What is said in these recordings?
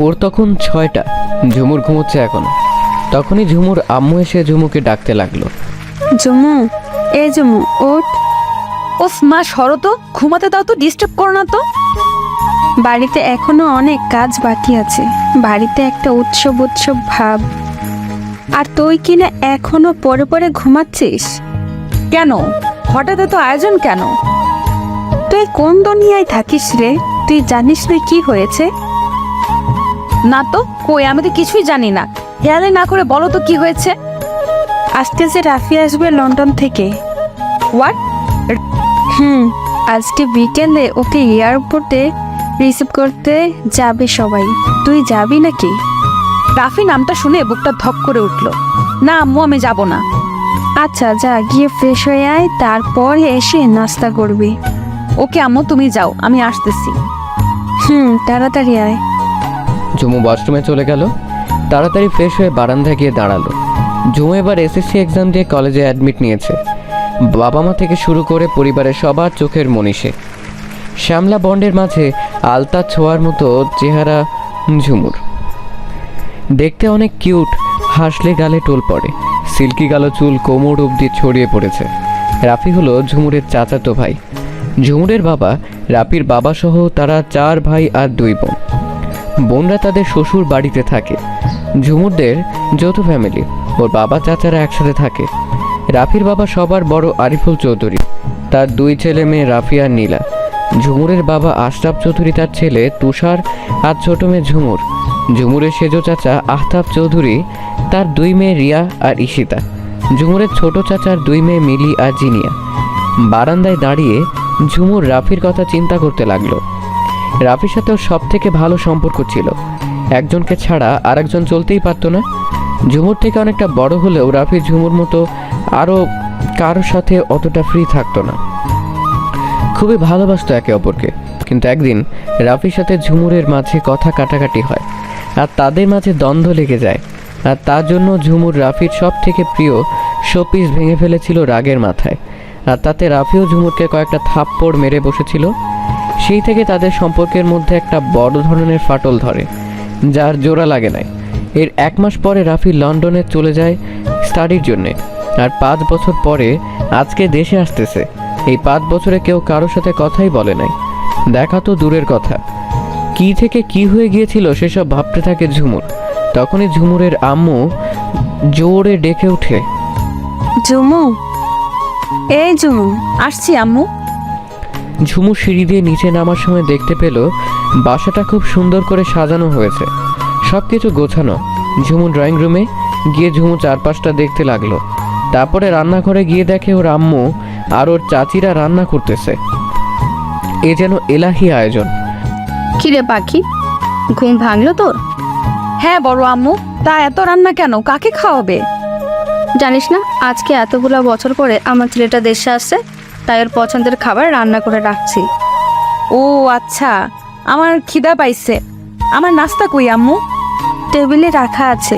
ভোর তখন 6টা। ঝুমুর ঘুমোচ্ছে এখনো। তখনই ঝুমুর আম্মু এসে ঝুমুকে ডাকতে লাগলো। ঝুমু, এই ঝুমু ওঠ। ওফ মা, সরো তো, ঘুমাতে দাও তো, ডিস্টার্ব করো না তো। বাড়িতে এখনো অনেক কাজ বাকি আছে। বাড়িতে একটা উৎসব উৎসব ভাব। আর তুই কিনা এখনো পরে পরে ঘুমাচ্ছিস। কেন, হঠাৎ এত আয়োজন কেন? তুই কোন দুনিয়ায় থাকিস রে? তুই জানিস না কি হয়েছে? না তো, কই, আমি তো কিছুই জানি না। হেয়ালে না করে বলো তো কি হয়েছে। আজকে যে রাফি আসবে লন্ডন থেকে। হোয়াট? আজকে বিকেলে ওকে এয়ারপোর্টে রিসিভ করতে যাবে সবাই। তুই যাবি নাকি? রাফি নামটা শুনে বুকটা ধক করে উঠলো। না আম্মু, আমি যাব না। আচ্ছা যা, গিয়ে ফ্রেশ হয়ে আয়, তারপর এসে নাস্তা করবি। ওকে আম্মু, তুমি যাও, আমি আসতেছি। তাড়াতাড়ি আয়। ঝুমু ওয়াশরুমে চলে গেল। তাড়াতাড়ি ফ্রেশ হয়ে বারান্দায় গিয়ে দাঁড়ালো। ঝুমু এবার এসএসসি এক্সাম দিয়ে কলেজে অ্যাডমিট নিয়েছে। বাবা মা থেকে শুরু করে পরিবারের সবার চোখের মনীষে। শ্যামলা বন্ডের মাঝে আলতা ছোঁয়ার মতো চেহারা ঝুমুর। দেখতে অনেক কিউট, হাসলে গালে টোল পড়ে। সিল্কি কালো চুল কোমর অবধি ছড়িয়ে পড়েছে। রাফি হলো ঝুমুরের চাচাতো ভাই। ঝুমুরের বাবা, রাফির বাবা সহ তারা 4 ভাই আর 2 বোন। বোনরা তাদের শ্বশুর বাড়িতে থাকে। ঝুমুরদের যৌথ ফ্যামিলি। ওর বাবা চাচারা একসাথে থাকে। রাফির বাবা সবার বড় আরিফুল চৌধুরী, তার 2 ছেলে মেয়ে রাফি আর নীলা। ঝুমুরের বাবা আশরাফ চৌধুরী, তার ছেলে তুষার আর ছোট মেয়ে ঝুমুর। ঝুমুরের সেজো চাচা আহতাব চৌধুরী, তার 2 মেয়ে রিয়া আর ঈশিতা। ঝুমুরের ছোট চাচার 2 মেয়ে মিলি আর জিনিয়া। বারান্দায় দাঁড়িয়ে ঝুমুর রাফির কথা চিন্তা করতে লাগলো। রাফির সাথেও সব থেকে ভালো সম্পর্ক ছিল। একজনকে ছাড়া আরেকজন চলতেই পারতো না। ঝুমুর থেকে অনেকটা বড় হলেও রাফি ঝুমুর মতো আরও কারোর সাথে অতটা ফ্রি থাকতো না। খুবই ভালোবাসতো একে অপরকে। কিন্তু একদিন রাফির সাথে ঝুমুরের মাঝে কথা কাটাকাটি হয় আর তাদের মাঝে দ্বন্দ্ব লেগে যায়। আর তার জন্য ঝুমুর রাফির সব থেকে প্রিয় শোপিস ভেঙে ফেলেছিল রাগের মাথায়। আর তাতে রাফিও ঝুমুরকে কয়েকটা থাপ্পড় মেরে বসেছিল। সেই থেকে তাদের সম্পর্কের মধ্যে একটা বড় ধরনের ফাটল ধরে, যার জোড়া লাগে নাই। এর 1 মাস পরে রাফি লন্ডনে চলে যায় স্টাডির জন্যে। আর 5 বছর পরে আজকে দেশে আসতেছে। এই 5 বছরে কেউ কারোর সাথে কথাই বলে নাই। দেখা তো দূরের কথা, কি থেকে কি হয়ে গিয়েছিল সেসব ভাবতে থাকে ঝুমুর। তখনই ঝুমুরের আম্মু জোরে ডেকে ওঠে, ঝুমু, এই ঝুমু। আসছি আম্মু। ঝুমু সিঁড়ি দিয়ে নিচে নামার সময় দেখতে পেল বাসাটা খুব সুন্দর করে সাজানো হয়েছে, সব কিছু গোছানো। ঝুমু ড্রয়িং রুমে গিয়ে ঝুমু চারপাশটা দেখতে লাগলো। তারপরে রান্নাঘরে গিয়ে দেখে ওর আম্মু আর ওর চাচিরা রান্না করতেছে। এ যেন এলাহি আয়োজন। কিরে পাখি, ঘুম ভাঙলো তোর? হ্যাঁ বড় আম্মু, তা এত রান্না কেন? কাকে খাওয়াবে? জানিস না আজকে এতগুলো বছর পরে আমার ছেলেটা দেশে আসছে, তাই ওর পছন্দের খাবার রান্না করে রাখছি। ও আচ্ছা, আমার খিদা পাইছে। আমার নাস্তা কই আম্মু? টেবিলে রাখা আছে,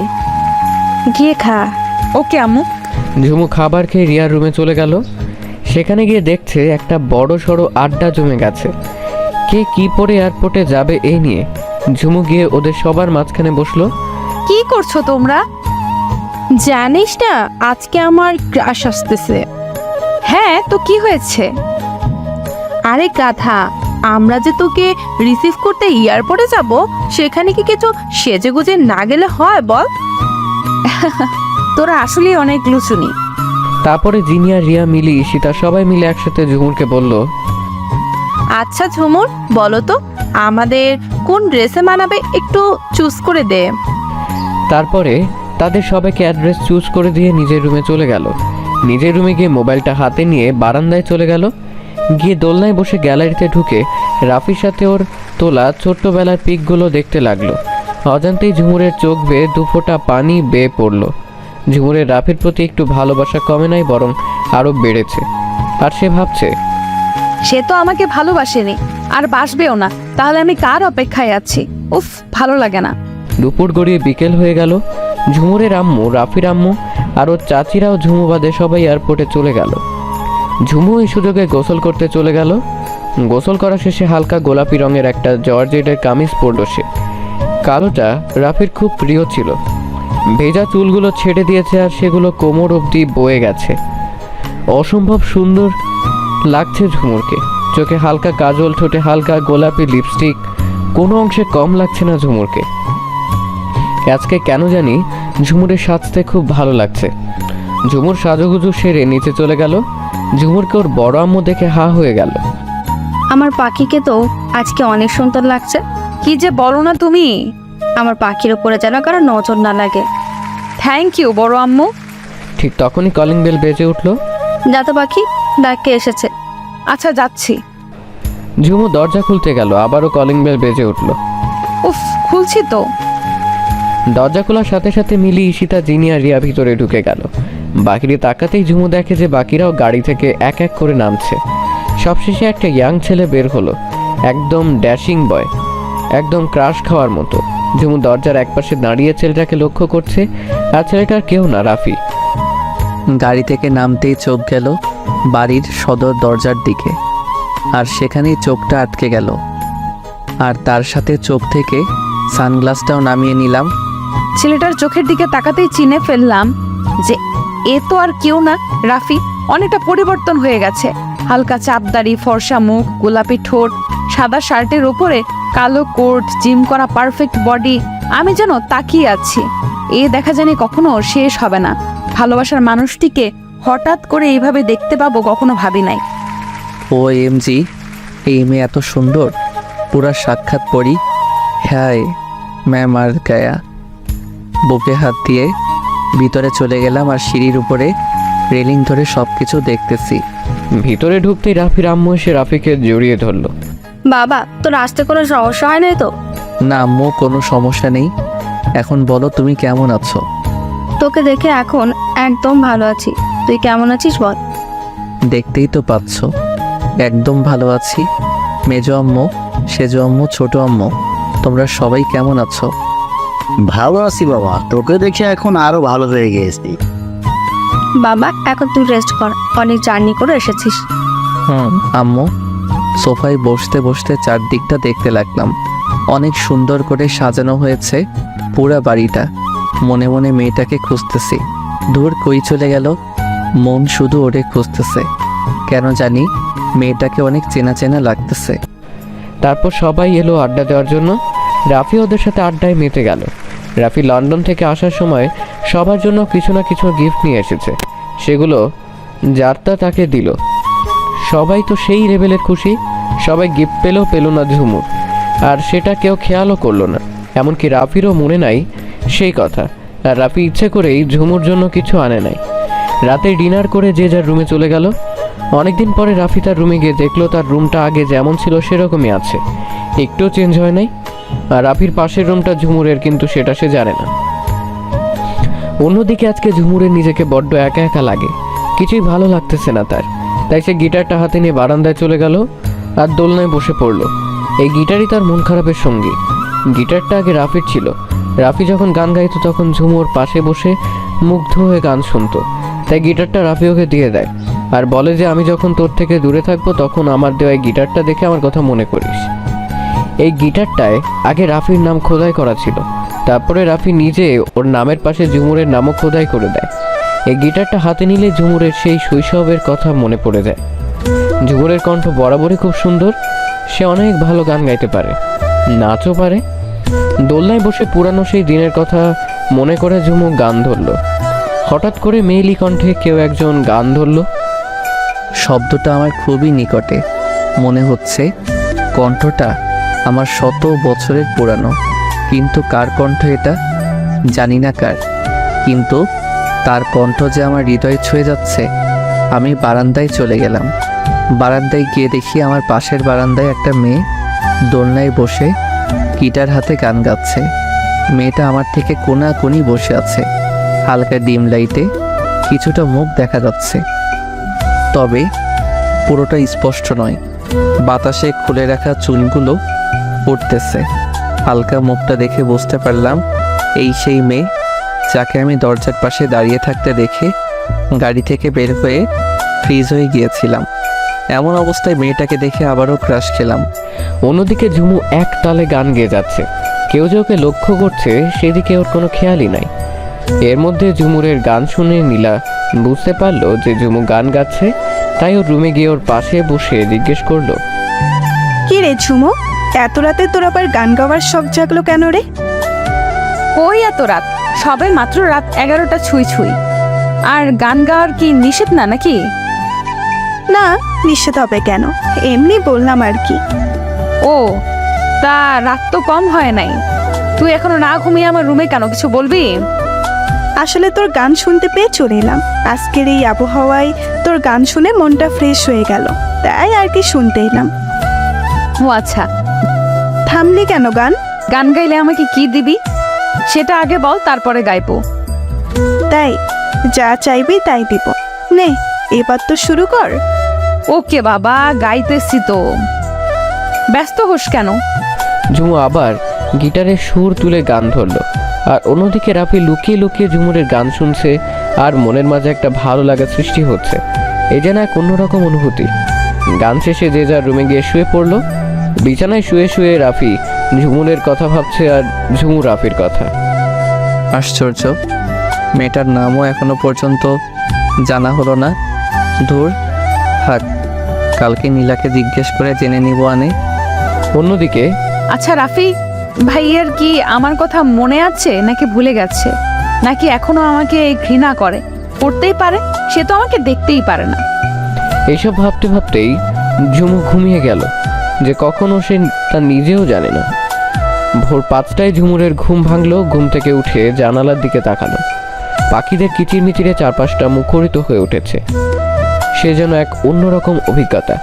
গিয়ে খা। ওকে আম্মু। ঝুমু খাবার খেয়ে রিয়ার রুমে চলে গেল। সেখানে গিয়ে দেখছে একটা বড় সড়ো আড্ডা জমে গেছে। কে কি পরে এয়ারপোর্টে যাবে এই নিয়ে। ঝুমু গিয়ে ওদের সবার মাঝখানে বসলো। কি করছো তোমরা? জানিস না আজকে আমার ক্রাশ আসতেছে। হ্যাঁ তো কি হয়েছে? আরে গাধা, আমরা যে তোকে রিসিভ করতে এয়ারপোর্টে যাব, সেখানে কি কিছু সেজে গুজে না গেলে হয় বল? তোরা আসলে অনেক লুচুনি। তারপরে জিনিয়া, রিয়া, মিলি, ঈশিতা সবাই মিলে একসাথে ঝুমুরকে বলল, আচ্ছা ঝুমুর, বলো তো আমাদের কোন ড্রেসে মানাবে, একটু চুজ করে দে। তারপরে তাদের সবাইকে অ্যাড্রেস চুজ করে দিয়ে নিজের রুমে চলে গেল। নিজের রুমে গিয়ে মোবাইলটা হাতে নিয়ে বারান্দায় চলে গেল। গিয়ে দোলনায় বসে গ্যালারিতে ঢুকে রাফির সাথে ওর তোলা ছোট্টবেলার পিকগুলো দেখতে লাগলো। অজান্তেই ঝুমুরের চোখ বেয়ে 2 ফোঁটা পানি বেয়ে পড়ল। ঝুমুরের রাফির প্রতি একটু ভালোবাসা কমে নাই, বরং আরও বেড়েছে। আর সে ভাবছে, সে তো আমাকে ভালোবাসেনি, আর বাসবেও না, তাহলে আমি কার অপেক্ষায় আছি? উফ, ভালো লাগে না। দুপুর গড়িয়ে বিকেল হয়ে গেল। ঝুমুরের আম্মু, রাফির আম্মু আর ওর চাচিরাও ঝুমু বাদে সবাই এয়ারপোর্টে চলে গেল। ঝুমু এই সুযোগে গোসল করতে চলে গেল। গোসল করা শেষে হালকা গোলাপি রঙের একটা জর্জেটের কামিজ পরল সে। কালোটা রাফির খুব প্রিয় ছিল। ভেজা চুলগুলো ছেড়ে দিয়েছে আর সেগুলো কোমর অবধি বয়ে গেছে। অসম্ভব সুন্দর লাগছে ঝুমুরকে। চোখে হালকা কাজল, ঠোঁটে হালকা গোলাপি লিপস্টিক, কোনো অংশে কম লাগছে না ঝুমুরকে। আজকে কেন জানি ঝুমুরের সাজতে খুব ভালো লাগছে। ঝুমুর সাজুগুজু সেরে নিচে চলে গেল। ঝুমুরকে ওর বড় আম্মু দেখে হা হয়ে গেল। আমার পাখিকে তো আজকে অনেক সুন্দর লাগছে। কি যে বলো না তুমি। আমার পাখির উপরে যেন কারো নজর না লাগে। থ্যাংক ইউ বড় আম্মু। ঠিক তখনই কলিং বেল বেজে উঠল। যাতো পাখি, ডাকে এসেছে। আচ্ছা যাচ্ছি। ঝুমু দরজা খুলতে গেল, আবারও কলিং বেল বেজে উঠল। উফ, খুলছি তো। দরজা খোলার সাথে সাথে মিলি, ঈশিতা, জিনি আর রিয়া ভিতরে ঢুকে গেল। বাকিরে তাকাতেই ঝুমু দেখে যে বাকিরাও গাড়ি থেকে এক এক করে নামছে। সবশেষে একটা ইয়াং ছেলে বের হলো, একদম ড্যাশিং বয়, একদম ক্রাশ খাওয়ার মতো। ঝুমু দরজার একপাশে দাঁড়িয়ে ছেলেটাকে লক্ষ্য করছে, আর ছেলেটার কেউ না, রাফি। গাড়ি থেকে নামতেই চোখ গেল বাড়ির সদর দরজার দিকে, আর সেখানেই চোখটা আটকে গেল। আর তার সাথে চোখ থেকে সানগ্লাসটাও নামিয়ে নিলাম। ছেলেটার চোখের দিকে তাকাতেই চিনে ফেললাম যে এ তো আর কেউ না, রাফি। অনেকটা পরিবর্তন হয়ে গেছে। হালকা চাপদাড়ি, ফর্সা মুখ, গোলাপি ঠোঁট, সাদা শার্টের ওপরে কালো কোট, জিম করা পারফেক্ট বডি। আমি যেন তাকিয়ে আছি। এ দেখা জানি কখনো শেষ হবে না। ভালোবাসার মানুষটিকে হঠাৎ করে এইভাবে দেখতে পাবো কখনো ভাবি নাই। ও এমজি, এই মেয়ে এত সুন্দর, পুরা সাক্ষাৎ পড়ি। হ্যাঁ ম্যাম, আর গায়া। বুকে হাত দিয়ে ভিতরে চলে গেলাম, আর সিঁড়ির উপরে রেলিং ধরে সব কিছু দেখতেছি। ভিতরে ঢুকতেই রাফির আম্মু এসে রাফিকে জড়িয়ে ধরলো। বাবা, তোর আসতে কোনো সমস্যা হয় নাই তো? না আম্মু, কোনো সমস্যা নেই। এখন বলো তুমি কেমন আছো? তোকে দেখে এখন একদম ভালো আছি। তুই কেমন আছিস বল? দেখতেই তো পাচ্ছ, একদম ভালো আছি। মেজো আম্মু, সেজো আম্মু, ছোট আম্মু, তোমরা সবাই কেমন আছো? ভালো আছি বাবা, তোকে দেখে এখন আরো ভালো হয়ে গেছি। বাবা, এখন তুই রেস্ট কর, অনেক জার্নি করে এসেছিস। আম্মু, সোফায় বসতে বসতে চারদিকটা দেখতে লাগলাম। অনেক সুন্দর করে সাজানো হয়েছে পুরা বাড়িটা। মনে মনে মেয়েটাকে খুঁজতেছি। দূর কই চলে গেল, মন শুধু ওরে খুঁজতেছে। কেন জানি মেয়েটাকে অনেক চেনা চেনা লাগতেছে। তারপর সবাই এলো আড্ডা দেওয়ার জন্য। রাফি ওদের সাথে আড্ডায় মেতে গেল। রাফি লন্ডন থেকে আসার সময় সবার জন্য কিছু না কিছু গিফট নিয়ে এসেছে। সেগুলো যারটা তাকে দিল। সবাই তো সেই লেভেলের খুশি। সবাই গিফট পেল না ঝুমুর, আর সেটা কেউ খেয়ালও করলো না। এমনকি রাফিরও মনে নাই সেই কথা। আর রাফি ইচ্ছে করেই ঝুমুর জন্য কিছু আনে নাই। রাতে ডিনার করে যে যার রুমে চলে গেল। অনেকদিন পরে রাফি তার রুমে গিয়ে দেখলো তার রুমটা আগে যেমন ছিল সেরকমই আছে, একটুও চেঞ্জ হয় নাই। আর রাফির পাশের রুমটা ঝুমুরের, কিন্তু সেটা সে জানে না। অন্যদিকে আজকে ঝুমুরের নিজেকে বড্ড একা একা লাগে, কিছুই ভালো লাগতেছে না তার। তাই সে গিটারটা হাতে নিয়ে বারান্দায় চলে গেল আর দোলনায় বসে পড়ল। এই গিটারই তার মন খারাপের সঙ্গী। গিটারটা আগে রাফির ছিল। রাফি যখন গান গাইতো তখন ঝুমুর পাশে বসে মুগ্ধ হয়ে গান শুনতো। তাই গিটারটা রাফি ওকে দিয়ে দেয় আর বলে যে আমি যখন তোর থেকে দূরে থাকবো তখন আমার দেওয়া এই গিটারটা দেখে আমার কথা মনে করিস। এই গিটারটায় আগে রাফির নাম খোদাই করা ছিল। তারপরে রাফি নিজে ওর নামের পাশে ঝুমুরের নামও খোদাই করে দেয়। এই গিটারটা হাতে নিলে ঝুমুরের সেই শৈশবের কথা মনে পড়ে যায়। ঝুমুরের কণ্ঠ বরাবরই খুব সুন্দর। সে অনেক ভালো গান গাইতে পারে, নাচও পারে। দোলনায় বসে পুরানো সেই দিনের কথা মনে করে ঝুমু গান ধরল। হঠাৎ করে মেয়েলি কণ্ঠে কেউ একজন গান ধরল। শব্দটা আমার খুবই নিকটে মনে হচ্ছে। কণ্ঠটা আমার শত বছরের পুরানো, কিন্তু কার কণ্ঠ এটা জানি না কার, কিন্তু তার কণ্ঠ যে আমার হৃদয় ছুঁয়ে যাচ্ছে। আমি বারান্দায় চলে গেলাম। বারান্দায় গিয়ে দেখি আমার পাশের বারান্দায় একটা মেয়ে দোলনায় বসে গিটার হাতে গান গাচ্ছে। মেয়েটা আমার থেকে কোনাকুনি বসে আছে। হালকা ডিম লাইটে কিছুটা মুখ দেখা যাচ্ছে, তবে পুরোটা স্পষ্ট নয়। বাতাসে খুলে রাখা চুলগুলো উঠতেছে। হালকা মুখটা দেখে বুঝতে পারলাম এই সেই মেয়ে যাকে আমি দরজার পাশে দাঁড়িয়ে থাকতে দেখে গাড়ি থেকে বের হয়ে ফ্রিজ হয়ে গিয়েছিলাম। এমন অবস্থায় মেয়েটাকে দেখে আবারও ক্রাশ খেলাম। অন্যদিকে ঝুমু এক তালে গান গেয়ে যাচ্ছে। কেউ যে ওকে লক্ষ্য করছে সেদিকে ওর কোনো খেয়ালই নাই। এর মধ্যে ঝুমুরের গান শুনে নীলা বুঝতে পারলো যে ঝুমু গান গাচ্ছে, তাই ওর রুমে গিয়ে ওর পাশে বসে জিজ্ঞেস করলো, কি রে ঝুমু, এত রাতে তোর আবার গান গাওয়ার শখ জাগলো কেন রে? ওই এত রাত, সবে মাত্র রাত 11টা ছুঁই ছুঁই। আর গান গাওয়ার কি নিষেধ না নাকি? না, নিষেধ হবে কেন, এমনি বললাম আর কি। ও, তা রাত তো কম হয় নাই, তুই এখনো না ঘুমিয়ে আমার রুমে কেন, কিছু বলবি? আসলে তোর গান শুনতে পেয়ে চলে এলাম। আজকের এই আবহাওয়ায় তোর গান শুনে মনটা ফ্রেশ হয়ে গেল, তাই আর কি শুনতে এলাম। ও আচ্ছা, থামলি কেন গান? গান গাইলে আমাকে কি দিবি সেটা আগে বল, তারপরে গাইবো। তাই যা চাইবি তাই দিব। নে এবার তো শুরু কর। ওকে বাবা, গাইতেছি তো, ব্যস্ত হোস কেন? ঝুমু আবার গিটারের সুর তুলে গান ধরলো, আর অন্যদিকে রাফি লুকিয়ে লুকিয়ে ঝুমুরের গান শুনছে, আর মনের মাঝে একটা ভালো লাগা সৃষ্টি হচ্ছে। এই যেন এক অন্যরকম অনুভূতি। গান শেষে যে যার রুমে গিয়ে শুয়ে পড়লো। বিছানায় শুয়ে শুয়ে রাফি ঝুমুরের কথা ভাবছে, আর ঝুমু রাফির কথা। আশ্চর্য, মেয়েটার নামও এখনো পর্যন্ত জানা হলো না। ধুর, থাক, কালকে নীলাকে জিজ্ঞেস করে জেনে নিব আনে। অন্যদিকে আচ্ছা রাফি, ভাইয়ের কি আমার কথা মনে আছে নাকি ভুলে গেছে, নাকি এখনো আমাকে ঘৃণা করে? করতেই পারে, সে তো আমাকে দেখতেই পারে না। এইসব ভাবতে ভাবতেই ঝুমু ঘুমিয়ে গেল, যে কখনো সে তা নিজেও জানে না। ভোর 5টায় ঝুমুরের ঘুম ভাঙলো। ঘুম থেকে উঠে জানালার দিকে তাকালো। পাখিদের কিচিরমিচিরে চারপাশটা মুখরিত হয়ে উঠেছে। সে যেন এক অন্যরকম অভিজ্ঞতা।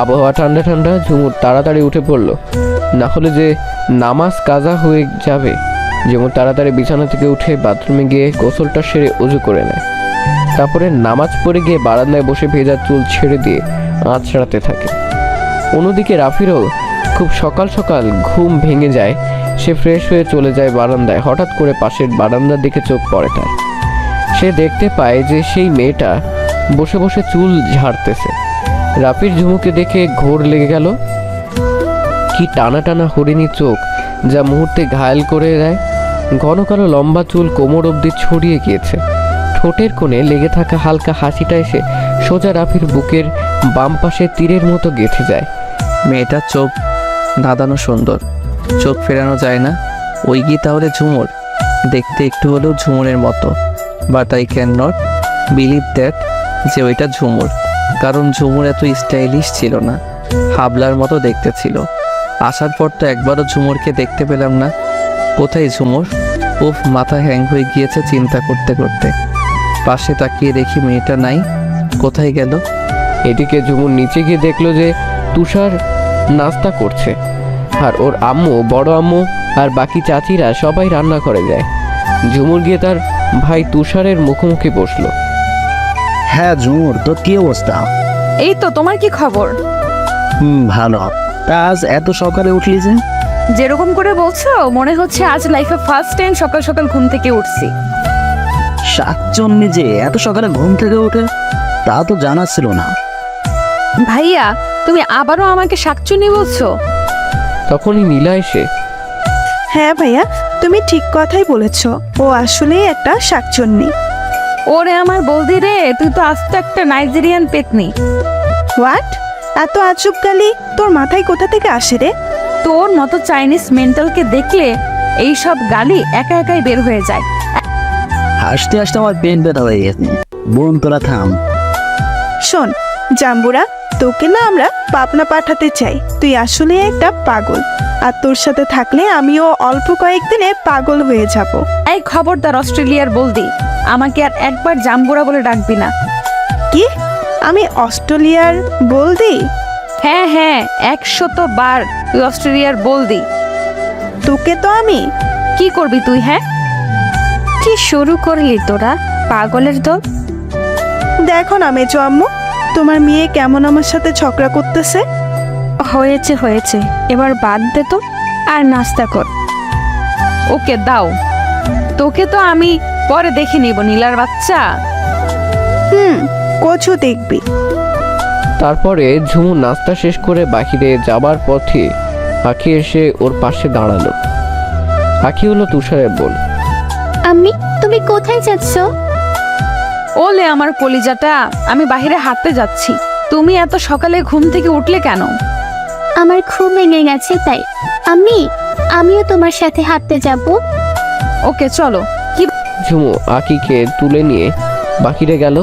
আবহাওয়া ঠান্ডা ঠান্ডা। ঝুমুর তাড়াতাড়ি উঠে পড়ল, না হলে যে নামাজ কাজা হয়ে যাবে। ঝুমুর তাড়াতাড়ি বিছানা থেকে উঠে বাথরুমে গিয়ে গোসলটা সেরে উজু করে নেয়। তারপরে নামাজ পড়ে গিয়ে বারান্দায় বসে ভেজা চুল ছেড়ে দিয়ে আঁচড়াতে থাকে। অন্যদিকে রাফিরও খুব সকাল সকাল ঘুম ভেঙে যায়। সে ফ্রেশ হয়ে চলে যায় বারান্দায়। হঠাৎ করে পাশের বারান্দার দিকে চোখ পড়ে তার। সে দেখতে পায় যে সেই মেয়েটা বসে বসে চুল ঝাড়তেছে। রাফির ঝুমুকে দেখে ঘোর লেগে গেল। কি টানা টানা হরিণী চোখ, যা মুহূর্তে ঘায়েল করে দেয়। ঘন কালো লম্বা চুল কোমর অবধি ছড়িয়ে গিয়েছে। ঠোঁটের কোণে লেগে থাকা হালকা হাসিটা এসে সোজা রাফির বুকের বাম পাশে তীরের মতো গেঁথে যায়। মেয়েটার চোখ দাদানো সুন্দর, চোখ ফেরানো যায় না। ওই কি তাহলে ঝুমুর? দেখতে একটু হলেও ঝুমুরের মতো, but I can not believe that যে ওইটা ঝুমুর, কারণ ঝুমুর এত স্টাইলিশ ছিল না, হাবলার মতো দেখতে ছিল। আসার পর তো একবারও ঝুমুরকে দেখতে পেলাম না। কোথায় ঝুমুর? উফ, মাথা হ্যাং হয়ে গিয়েছে চিন্তা করতে করতে। পাশে তাকিয়ে দেখি মেয়েটা নাই, কোথায় গেল? এদিকে ঝুমুর নিচে গিয়ে দেখলো যে তুষার নাস্তা করছে, আর ওর আম্মু, বড় আম্মু আর বাকি চাচিরা সবাই রান্না করে যায়। ঝুমুর গিয়ে তার ভাই তুষারের মুখোমুখি বসলো। হ্যাঁ ঝুমুর, তোর কি অবস্থা? এই তো, তোমার কি খবর? ভালো। তা আজ এত সকালে উঠলি যে? যেরকম করে বলছো মনে হচ্ছে আজ লাইফে ফার্স্ট টাইম সকাল সকাল ঘুম থেকে উঠছি। শাকচন্নি যে এত সকালে ঘুম থেকে ওঠে, তা তো জানা ছিল না। ভাইয়া, তুমি আবারও আমাকে শাকচুনি বলছো? তখনই নীলা এসে, হ্যাঁ ভাইয়া, তুমি ঠিক কথাই বলেছ, ও আসলেই একটা শাকচুন্নি। ওরে আমার বৌদি রে, তুই তো আস্ত একটা নাইজেরিয়ান পেতনি। হোয়াট? এত আজব গালি তোর মাথায় কোথা থেকে আসে রে? তোর মতো চাইনিজ মেন্টালকে দেখলে এই সব গালি একা একাই বের হয়ে যায়। হাসতে হাসতে আমার পেট ব্যথা হয়ে গেছে। বোন তোরা থাম। শোন জাম্বুরা, তোকে না আমরা পাবনা পাঠাতে চাই। তুই আসলে একটা পাগল, আর তোর সাথে থাকলে আমিও অল্প কয়েকদিনে পাগল হয়ে যাব। এই খবরদার অস্ট্রেলিয়ার বলদি, আমাকে আর একবার জাম্বুরা বলে ডাকবি না। কি? আমি অস্ট্রেলিয়ার বলদি? হ্যাঁ হ্যাঁ, 100 বার তুই অস্ট্রেলিয়ার বলদি। তোকে তো আমি কি করবি তুই? হ্যাঁ, কি শুরু করলি তোরা, পাগলের দল? দেখো না মেজো আম্মু, তোমার মেয়ে কেমন আমার সাথে ঝগড়া করতেছে। হয়েছে হয়েছে, এবার বাদ দে তো, আর নাস্তা কর। ওকে দাও, তোকে তো আমি পরে দেখে নিব নীলার বাচ্চা। কচু দেখবি। তারপরে ঝুমু নাস্তা শেষ করে বাহিরে যাবার পথে আঁখি এসে ওর পাশে দাঁড়ালো। আঁকি হলো তুষারের বোন। আম্মি তুমি কোথায় যাচ্ছ? ওলে আমার কলিজাটা, আমি বাইরে হাঁটতে যাচ্ছি। তুমি এত সকালে ঘুম থেকে উঠলে কেন? আমার ঘুম ভেঙে গেছে তাই। আম্মি আমিও তোমার সাথে হাঁটতে যাব। ওকে চলো। কি ঝুমু আঁকিকে তুলে নিয়ে বাকিরে গেল,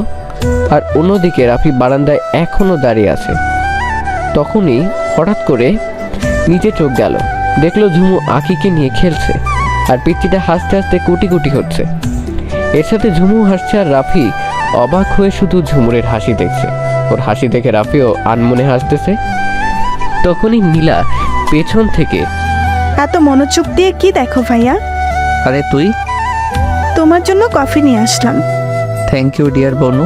আর অন্যদিকে রাফি বারান্দায় এখনো দাঁড়িয়ে আছে। তখনই হঠাৎ করে নিচে চোখ গেল, দেখলো ঝুমু আঁকিকে নিয়ে খেলছে, আর পিচ্চিটা হাসতে হাসতে কুটি কুটি হচ্ছে। এর সাথে ঝুমু হাসছে, আর রাফি অবাক হয়ে শুধু ঝুমুরের হাসি দেখছে। ওর হাসি দেখে রাফিও আনমনে হাসতেছে। তখনই নীলা পেছন থেকে, এত মনোযোগ দিয়ে কি দেখো ভাইয়া? আরে তুই? তোমার জন্য কফি নিয়ে আসলাম। থ্যাংক ইউ ডিয়ার বনু।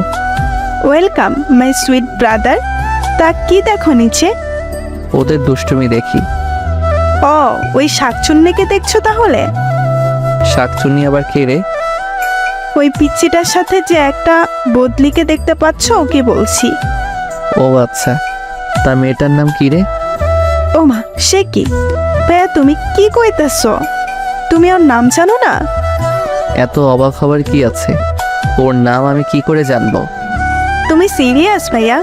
Welcome my sweet brother. তা কি দেখো নিচে? ওদের দুষ্টুমি দেখি। ও ওই শাকচুন্নিকে দেখছো তাহলে? শাকচুন্নি আবার কে রে? ওই পিচ্চিটার সাথে যে একটা বদলিকে দেখতে পাচ্ছ ওকে বলছি। ও আচ্ছা, তার মেয়েটার নাম কি রে? ও মা, সে কি? ভাইয়া তুমি কি কইতেছ? তুমি ওর নাম জানো না? এত অবাক হবার কি আছে? ওর নাম আমি কি করে জানবো? তুমি সিরিয়াস ভাইয়া?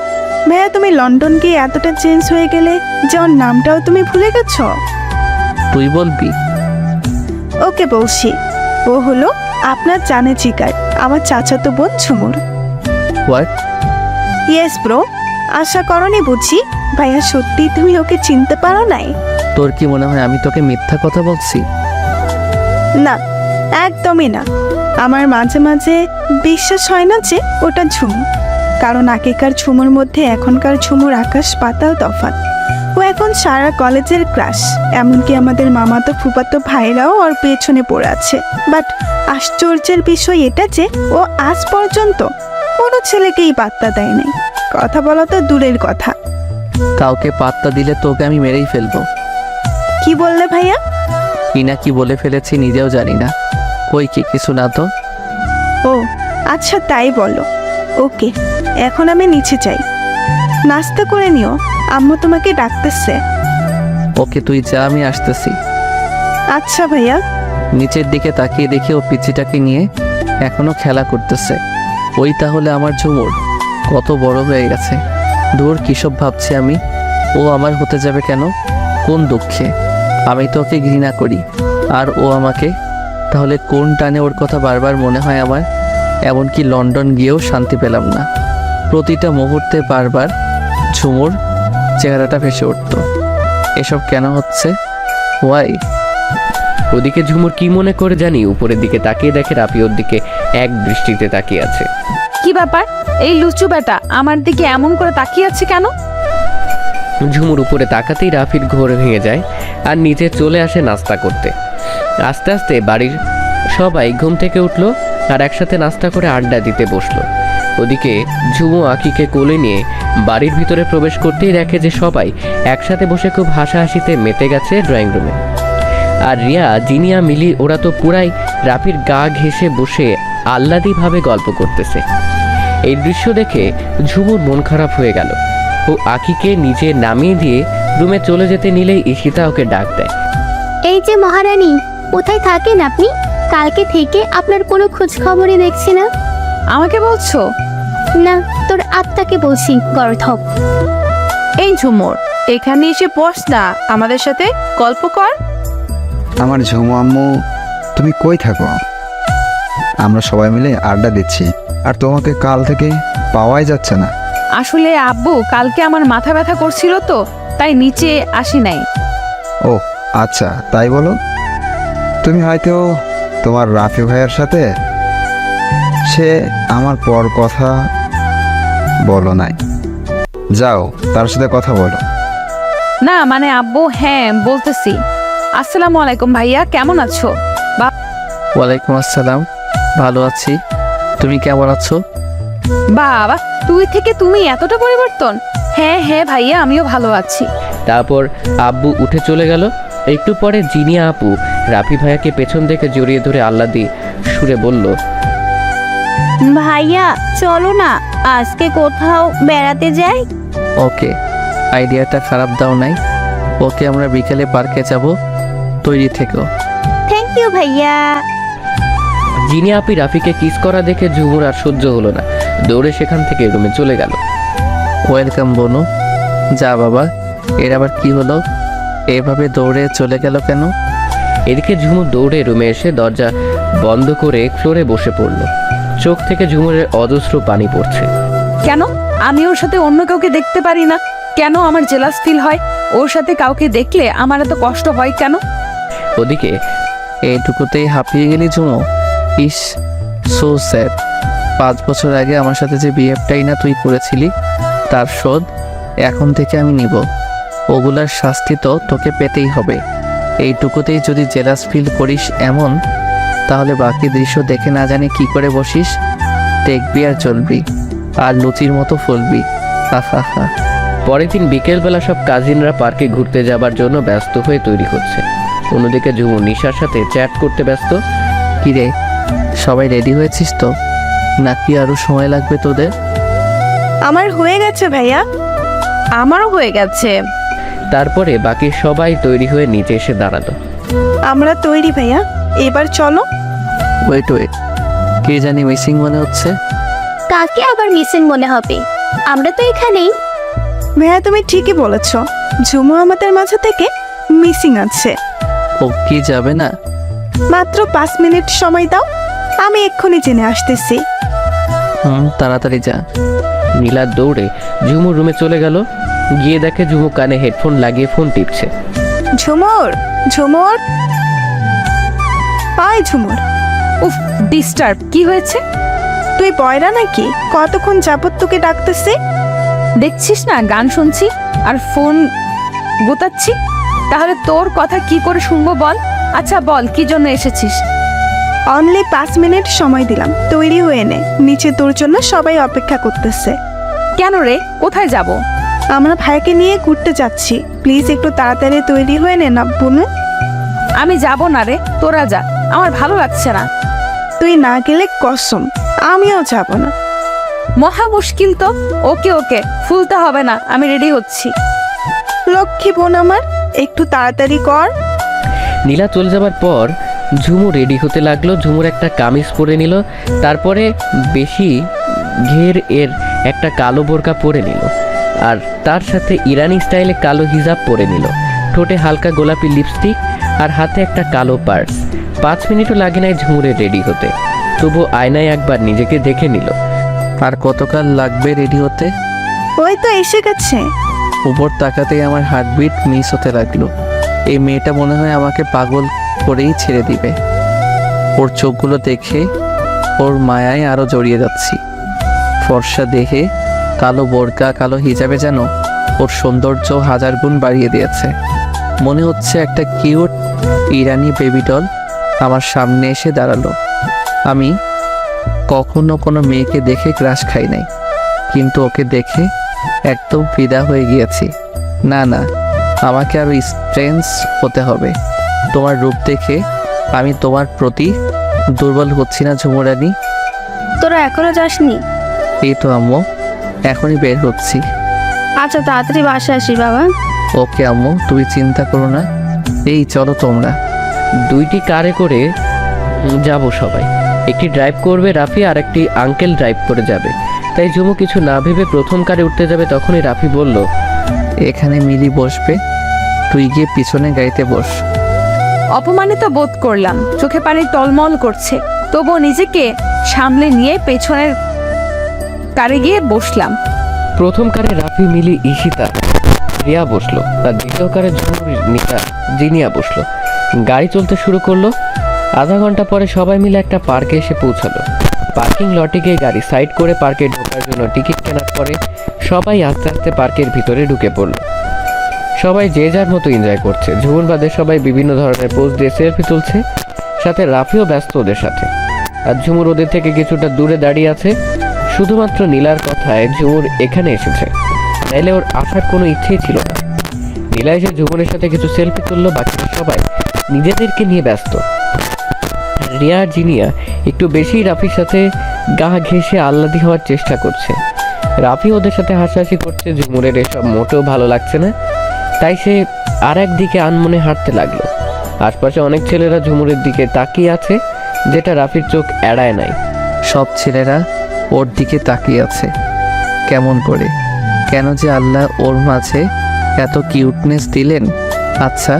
ভাইয়া তুমি লন্ডন গিয়ে এতটা চেঞ্জ হয়ে গেলে যে ওর নামটাও তুমি ভুলে গেছো? তুই বলবি? ওকে বলছি। ও হলো আপনার জানে জিগার, আমার চাচাতো বোন ঝুমুর। হোয়াট? Yes bro. আশা করনি বুঝি? ভাইয়া সত্যি তুমি ওকে চিনতে পারো নাই? তোর কি মনে হয় আমি তোকে মিথ্যা কথা বলছি? না, একদমই না। আমার মাঝে মাঝে বিশ্বাস হয় না যে ওটা ঝুমুর, কারণ আগেকার ঝুমুর মধ্যে এখনকার ঝুমুর আকাশ পাতাল তফাৎ। ও এখন সারা কলেজের ক্রাশ, এমনকি আমাদের মামাতো ফুফাতো ভাইরাও ওর পেছনে পড়ে আছে। বাট আশ্চর্যের বিষয় এটা যে ও আজ পর্যন্ত কোনো ছেলেকেই পাত্তা দেয় নাই। কথা বলা তো দূরের কথা। কাউকে পাত্তা দিলে তোকে আমি মেরেই ফেলবো। কি বললে ভাইয়া? কি না কি বলে ফেলেছি নিজেও জানি না। কই কি কিছু না তো। ও আচ্ছা তাই বলো। ওকে, এখন আমি নিচে যাই, নাস্তা করে নিও, আম্মু তোমাকে ডাকতেছে। ওকে তুই যা, আমি আসতেছি। আচ্ছা ভাইয়া। নিচের দিকে তাকিয়ে দেখি ও পিচ্চিটাকে নিয়ে এখনো খেলা করতেছে। ওই তাহলে আমার ঝুমুর কত বড় হয়ে গেছে। দূর কিসব ভাবছি আমি। ও আমার হতে যাবে কেন? কোন দুঃখে? আমি তো ওকে ঘৃণা করি, আর ও আমাকে। তাহলে কোন টানে ওর কথা বারবার মনে হয় আমার? এমনকি লন্ডন গিয়েও শান্তি পেলাম না। প্রতিটা মুহূর্তে বারবার ঝুমুর চেহারাটা ভেসে উঠত। এসব কেন হচ্ছে? ওয়াই? ওদিকে ঝুমুর কি মনে করে জানি উপরের দিকে তাকিয়ে দেখে রাফি ওর দিকে এক দৃষ্টিতে তাকিয়ে আছে। কি ব্যাপার? এই লুচু বেটা আমার দিকে এমন করে তাকিয়ে আছে কেন? ঝুমুর উপরে তাকাতেই রাফির ঘোর ভেঙে যায়, আর নিচে চলে আসে নাস্তা করতে। আস্তে আস্তে বাড়ির সবাই ঘুম থেকে উঠলো, আর একসাথে নাস্তা করে আড্ডা দিতে বসলো। ওদিকে ঝুমু আঁকিকে কোলে নিয়ে বাড়ির ভিতরে প্রবেশ করতেই দেখে যে সবাই একসাথে বসে খুব হাসাহাসিতে মেতে গেছে ড্রয়িং রুমে। আর রিয়া, জিনিয়া, মিলি ওরা তো পুরাই রাফির গা ঘেঁষে বসে আহ্লাদীভাবে গল্প করতেছে। এই দৃশ্য দেখে ঝুমুর মন খারাপ হয়ে গেল। ও আঁকিকে নিচে নামিয়ে দিয়ে রুমে চলে যেতে নিলেই ঈশিতা ওকে ডাক দেয়। এই যে মহারানী, কোথায় থাকেন আপনি? কালকে থেকে আপনার কোনো খোঁজ খবরই দেখছি না। আমাকে বলছো? না, তোর আত্মাকে বলছি, গর্ধব। এই ঝুমুর, এখানে এসে বস না, আমাদের সাথে গল্প কর। আমার ঝুমু আম্মু, তুমি কই থাকো? আমরা সবাই মিলে আড্ডা দিচ্ছি, আর তোমাকে কাল থেকে পাওয়াই যাচ্ছে না। আসলে আব্বু কালকে আমার মাথা ব্যথা করছিল তো, তাই নিচে আসি নাই। ও আচ্ছা, তাই বলো। তুমি হয়তো তোমার রাফি ভাইয়ের সাথে সে আমার পর কথা বলো নাই। যাও তার সাথে কথা বলো। না মানে আব্বু, হ্যাঁ বলতেছি। আসসালামু আলাইকুম ভাইয়া, কেমন আছো? ওয়ালাইকুম আসসালাম, ভালো আছি। তুমি কেমন আছো? বাবা, তুই থেকে তুমি এতটা পরিবর্তন? হ্যাঁ হ্যাঁ ভাইয়া, আমিও ভালো আছি। তারপর আব্বু উঠে চলে গেল। একটু পরে জিনিয়া আপু রাফি ভাইয়াকে পেছন থেকে জড়িয়ে ধরে আহ্লাদি সুরে বলল, ভাইয়া চলো না, আজকে কোথাও বেড়াতে যাই। ওকে, আইডিয়াটা খারাপ দাও নাই। ওকে, আমরা বিকেলে পার্কে যাব, তৈরি থেকো। থ্যাংক ইউ ভাইয়া। জিনিয়া আপি রাফিকে কিস করা দেখে ঝুমুর আর সহ্য হলো না, দৌড়ে সেখান থেকে রুমে চলে গেল। ওয়েলকাম বনু। যা বাবা, এর আবার কি হলো? এভাবে দৌড়ে চলে গেল কেন? এদিকে ঝুমুর দৌড়ে রুমে এসে দরজা বন্ধ করে ফ্লোরে বসে পড়ল। চোখ থেকে ঝুমুরের অজস্র পানি পড়ছে। কেন আমি ওর সাথে অন্য কাউকে দেখতে পারি না? কেন আমার জেলাস ফিল হয়? ওর সাথে কাউকে দেখলে আমার এত কষ্ট হয় কেন? ওদিকে এইটুকুতেই হাঁপিয়ে গেলি ঝুমো? ইস, সো স্যাড। 5 বছর আগে আমার সাথে যে বিহেভটাই না তুই করেছিলি, তার শোধ এখন থেকে আমি নিব। ওগুলার শাস্তি তো তোকে পেতেই হবে। এইটুকুতেই যদি জেলাস ফিল করিস এমন, তাহলে বাকি দৃশ্য দেখে না জানি কি করে বসিস, দেখবি আর চলবি, আর লুচির মতো ফুলবি। হা হা হা। পরের দিন বিকেলবেলা সব কাজিনরা পার্কে ঘুরতে যাবার জন্য ব্যস্ত হয়ে তৈরি হচ্ছে। অন্যদিকে ঝুমুর নিশার সাথে চ্যাট করতে ব্যস্ত। কিরে, সবাই রেডি হয়েছিস তো, নাকি আরো সময় লাগবে তোদের? আমার হয়ে গেছে ভাইয়া। আমারও হয়ে গেছে। তারপরে বাকি সবাই তৈরি হয়ে নিচে এসে দাঁড়ালো। আমরা তৈরি ভাইয়া, এবার চলো। ওয়েট ওয়েট, কে জানি মিসিং মনে হচ্ছে। কাকে আবার মিসিং মনে হবে? আমরা তো এখানেই। ভাইয়া তুমি ঠিকই বলেছ, ঝুমু আমাদের মাঝে থেকে মিসিং আছে। ও কি যাবে না? মাত্র 5 মিনিট সময় দাও, আমি এক্ষুনি জেনে আসতেছি। তাড়াতাড়ি যা। নীলা দৌড়ে ঝুমুর রুমে চলে গেল। গিয়ে দেখে ঝুমু কানে হেডফোন লাগিয়ে ফোন টিপছে। ঝুমুর, ঝুমুর, আয় ঝুমুর। উফ, ডিস্টার্ব। কি হয়েছে? তুই বয়রা নাকি? কতক্ষণ যাবত তোকে ডাকতেছি। দেখছিস না গান শুনছি আর ফোন গোতাচ্ছি? তাহলে তোর কথা কি করে শুনবো বল? আচ্ছা বল, কি জন্য এসেছিস? অনলি 5 মিনিট সময় দিলাম, তৈরি হয়ে নে, নিচে তোর জন্য সবাই অপেক্ষা করতেছে। কেন রে, কোথায় যাব? আমরা ভাইকে নিয়ে ঘুরতে যাচ্ছি, প্লিজ একটু তাড়াতাড়ি তৈরি হয়ে নে না বোনু। আমি যাব না রে, তোরা যা, আমার ভালো লাগছে না। তুই না গেলে কসম আমিও যাব না। মহা মুশকিল তো। ওকে ওকে, ফুলতে হবে না, আমি রেডি হচ্ছি। লক্ষ্মী বোন আমার, একটু তাড়াতাড়ি কর। নীলা চলে যাবার পর ঝুমু রেডি হতে লাগলো। ঝুমুর একটা কামিজ পরে নিল, তারপরে বেশি ঘের এর একটা কালো বোরকা পরে নিল, আর তার সাথে ইরানি স্টাইলে কালো হিজাব পরে নিল। ঠোঁটে হালকা গোলাপি লিপস্টিক আর হাতে একটা কালো পার্স। 5 মিনিটও লাগে নাই ঝুমুরে রেডি হতে, তবু আয়নায় একবার নিজেকে দেখে নিল। আর কতকাল লাগবে রেডি হতে? ওই তো এসে গেছে। উপর তাকাতেই আমার হার্টবিট মিস হতে লাগলো। এই মেয়েটা মনে হয় আমাকে পাগল করেই ছেড়ে দিবে। ওর চোখগুলো দেখে ওর মায়ায় আরো জড়িয়ে যাচ্ছি। ফর্সা দেহে কালো বোরকা, কালো হিজাবে যেন ওর সৌন্দর্য 1000 গুণ বাড়িয়ে দিয়েছে। মনে হচ্ছে একটা কিউট ইরানি বেবি ডল আমার সামনে এসে দাঁড়ালো। আমি কখনো কোনো মেয়েকে দেখে ক্রাশ খাই নাই, কিন্তু ওকে দেখে একদম ফিদা হয়ে গিয়েছি। না না, আমাকে আরো স্ট্রেঞ্জ হতে হবে। তোমার রূপ দেখে আমি তোমার প্রতি দুর্বল হচ্ছি না ঝুমুরানি। তোরা এখনো যাসনি? এই তো আম্মু, এখনই বের হচ্ছি। আচ্ছা তাড়াতাড়ি বাসায় আসি বাবা। ওকে আম্মু, তুমি চিন্তা করো না। এই চলো তোমরা। 2টি কারে করে যাব সবাই। একটি ড্রাইভ করবে রাফি আর একটি আঙ্কেল ড্রাইভ করে যাবে। তাই ঝুমু কিছু না ভেবে প্রথম কারে উঠতে যাবে, তখনই রাফি বলল, এখানে মিলি বসবে, তুই গিয়ে পিছনে গাড়িতে বস। অপমানিত বোধ করলাম, চোখে পানি টলমল করছে, তবুও নিজেকে সামলে নিয়ে পেছনের কারে গিয়ে বসলাম। প্রথম কারে রাফি, মিলি, ঈশিতা, রিয়া বসলো, আর দ্বিতীয় কারে ঝুমুর, নিতা, জিনিয়া বসলো। গাড়ি চলতে শুরু করলো। আধা ঘন্টা পরে সবাই মিলে একটা পার্কে এসে পৌঁছালো। পার্কিং লটে গিয়ে গাড়ি সাইড করে পার্কে ঢোকার জন্য টিকিট কেনার পরে সবাই আস্তে আস্তে পার্কের ভিতরে ঢুকে পড়লো। সবাই যে যার মতো এনজয় করছে। ঝুমুর বাদে সবাই বিভিন্ন ধরনের পোজ দিয়ে সেলফি তুলছে, সাথে রাফিও ব্যস্ত ওদের সাথে। আর ঝুমুর ওদের থেকে কিছুটা দূরে দাঁড়িয়ে আছে। শুধুমাত্র নীলার কথায় ঝুমুর এখানে এসেছে, নাইলে ওর আসার কোনো ইচ্ছেই ছিল না। নীলা এসে ঝুমুরের সাথে কিছু সেলফি তুললো, বাকিরা সবাই নিজেদেরকে নিয়ে ব্যস্ত। রিয়া আর জিনিয়া একটু বেশি রাফির সাথে গা ঘেঁষে আহ্লাদি হওয়ার চেষ্টা করছে। রাফি ওদের সাথে হাসাহাসি করছে। ঝুমুরের এসব মোটেও ভালো লাগছে না, তাই সে আর একদিকে আনমনে হাঁটতে লাগলো। আশপাশে অনেক ছেলেরা ঝুমুরের দিকে তাকিয়ে আছে, যেটা রাফির চোখ এড়ায় নাই। সব ছেলেরা ওর দিকে তাকিয়ে আছে। কেমন করে, কেন যে আল্লাহ ওর মাঝে এত কিউটনেস দিলেন? আচ্ছা,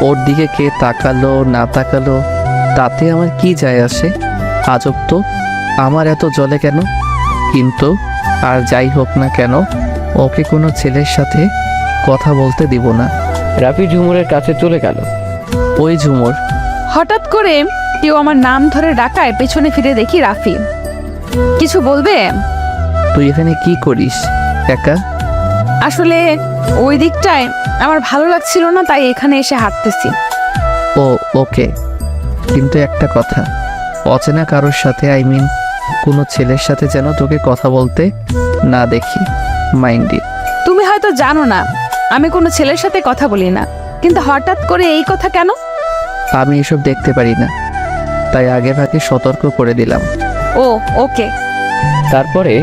ওর দিকে কে তাকালো না তাকালো তাতে আমার কি যায় আসে? আজব তো, আমার এত জ্বলে কেন? কিন্তু আর যাই হোক না কেন, ওকে কোনো ছেলের সাথে কথা বলতে দিব না। রাফি ঝুমুরের কাছে চলে গেল। ওই ঝুমুর, হঠাৎ করে কেউ আমার নাম ধরে ডাকায় পেছনে ফিরে দেখি রাফি। কিছু বলবে? তুই এখানে কি করিস একা? আসলে ওই দিকটায় আমার ভালো লাগছিল না, তাই এখানে এসে হাঁটতেছি। ও ওকে, কিন্তু একটা কথা, অচেনা কারোর সাথে কোনো ছেলের সাথে যেন তোকে কথা বলতে না দেখি, মাইন্ডে। তুমি হয়তো জানো না আমি কোনো ছেলের সাথে কথা বলি না, কিন্তু হঠাৎ করে এই কথা কেন? আমি এসব দেখতে পারি না, তাই আগে ভাগে সতর্ক করে দিলাম। ও ওকে। তারপরে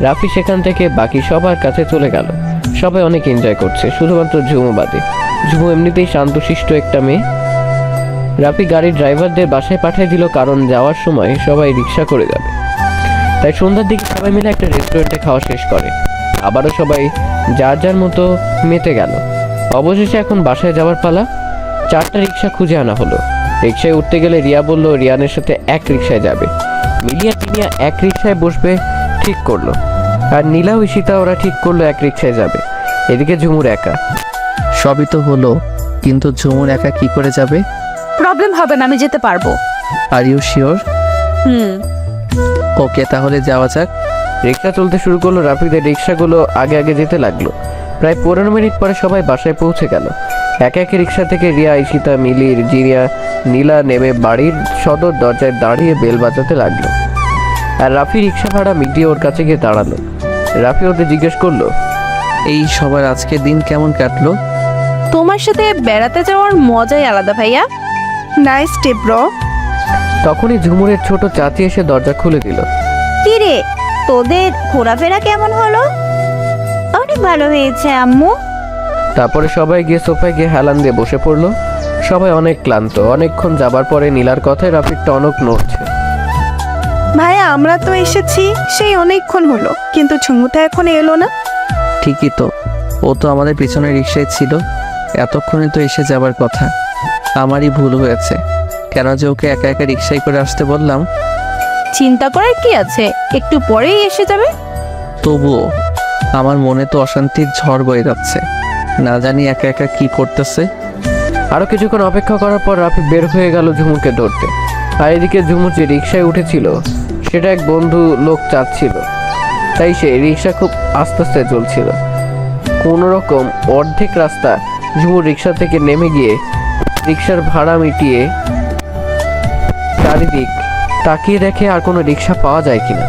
রাফি সেখান থেকে বাকি সবার কাছে চলে গেল। সবাই অনেক এনজয় করছে, শুধুমাত্র ঝুমু বাদে। ঝুমু এমনিতেই শান্তশিষ্ট একটা মেয়ে। রাফি গাড়ির ড্রাইভারদের বাসায় পাঠিয়ে দিল, কারণ যাওয়ার সময় সবাই রিক্সা করে যাবে। তাই সন্ধ্যার দিকে সবাই মিলে একটা রেস্টুরেন্টে খাওয়া শেষ করে আবারও সবাই যার যার মতো মেতে গেল। অবশেষে এখন বাসায় যাওয়ার পালা। 4টা রিক্সা খুঁজে আনা হলো। রিক্সায় উঠতে গেলে রিয়া বলল রিয়ানের সাথে এক রিক্সায় যাবে। মিলিয়া টিনিয়া এক রিক্সায় বসবে ঠিক করলো, আর নীলা ঈশিতা ওরা ঠিক করলো এক রিক্সায় যাবে। এদিকে ঝুমুর একা। সবই তো হলো, কিন্তু ঝুমুর একা কি করে যাবে? প্রবলেম হবে না, আমি যেতে পারবো। Are you sure? হুম। ওকে, তাহলে যাওয়া যাক। রিক্সা চলতে শুরু করলো। রাফিদের রিক্সাগুলো আগে আগে যেতে লাগলো। প্রায় 15 মিনিট পরে সবাই বাসায় পৌঁছে গেল। একে একে রিক্সা থেকে রিয়া, ঈশিতা, মিলির, জিরিয়া, নীলা নেমে বাড়ির সদর দরজায় দাঁড়িয়ে বেল বাজাতে লাগলো। আর রাফি রিক্সা ভাড়া মিটিয়ে ওর কাছে গিয়ে দাঁড়ালো। রাফি ওদের জিজ্ঞেস করলো, এই সবার আজকের দিন কেমন কাটলো? তোমার সাথে বেড়াতে যাওয়ার মজাই আলাদা ভাইয়া। নাইস টে ব্রো। তখনই ঝুমুরের ছোট চাচি এসে দরজা খুলে দিল। কি রে, তোদের ঘোরাফেরা কেমন হলো? অনেক ভালো হয়েছে আম্মু। তারপরে সবাই গিয়ে সোফায় গিয়ে হেলান দিয়ে বসে পড়লো। সবাই অনেক ক্লান্ত। অনেকক্ষণ যাবার পরে নীলার কথায় রাফির টনক নড়ছে। ভাইয়া আমরা তো এসেছি সেই অনেকক্ষণ হলো, কিন্তু ঝুমুটা এখন এলো না। ঠিকই তো, ও তো আমাদের পিছনে রিক্সায় ছিল, এতক্ষণে তো এসে যাবার কথা। আমারই ভুল হয়েছে, কেন যে ওকে একা একা রিক্সায় করে আসতে বললাম। চিন্তা করার কি আছে, একটু পরেই এসে যাবে। তবুও আমার মনে তো অশান্তির ঝড় বয়ে যাচ্ছে, না জানি একা একা কি করতেছে। আরো কিছুক্ষণ অপেক্ষা করার পর রাফি বের হয়ে গেল ঝুমুরকে ধরতে। আর এদিকে ঝুমুর যে রিক্সায় উঠেছিল সেটা এক বন্ধু লোক চাচ্ছিল, তাই সে রিক্সা খুব আস্তে আস্তে চলছিল। কোনো রকম অর্ধেক রাস্তা ঝুমুর রিক্সা থেকে নেমে গিয়ে রিক্সার ভাড়া মিটিয়ে চারিদিক তাকিয়ে দেখে আর কোনো রিক্সা পাওয়া যায় কিনা।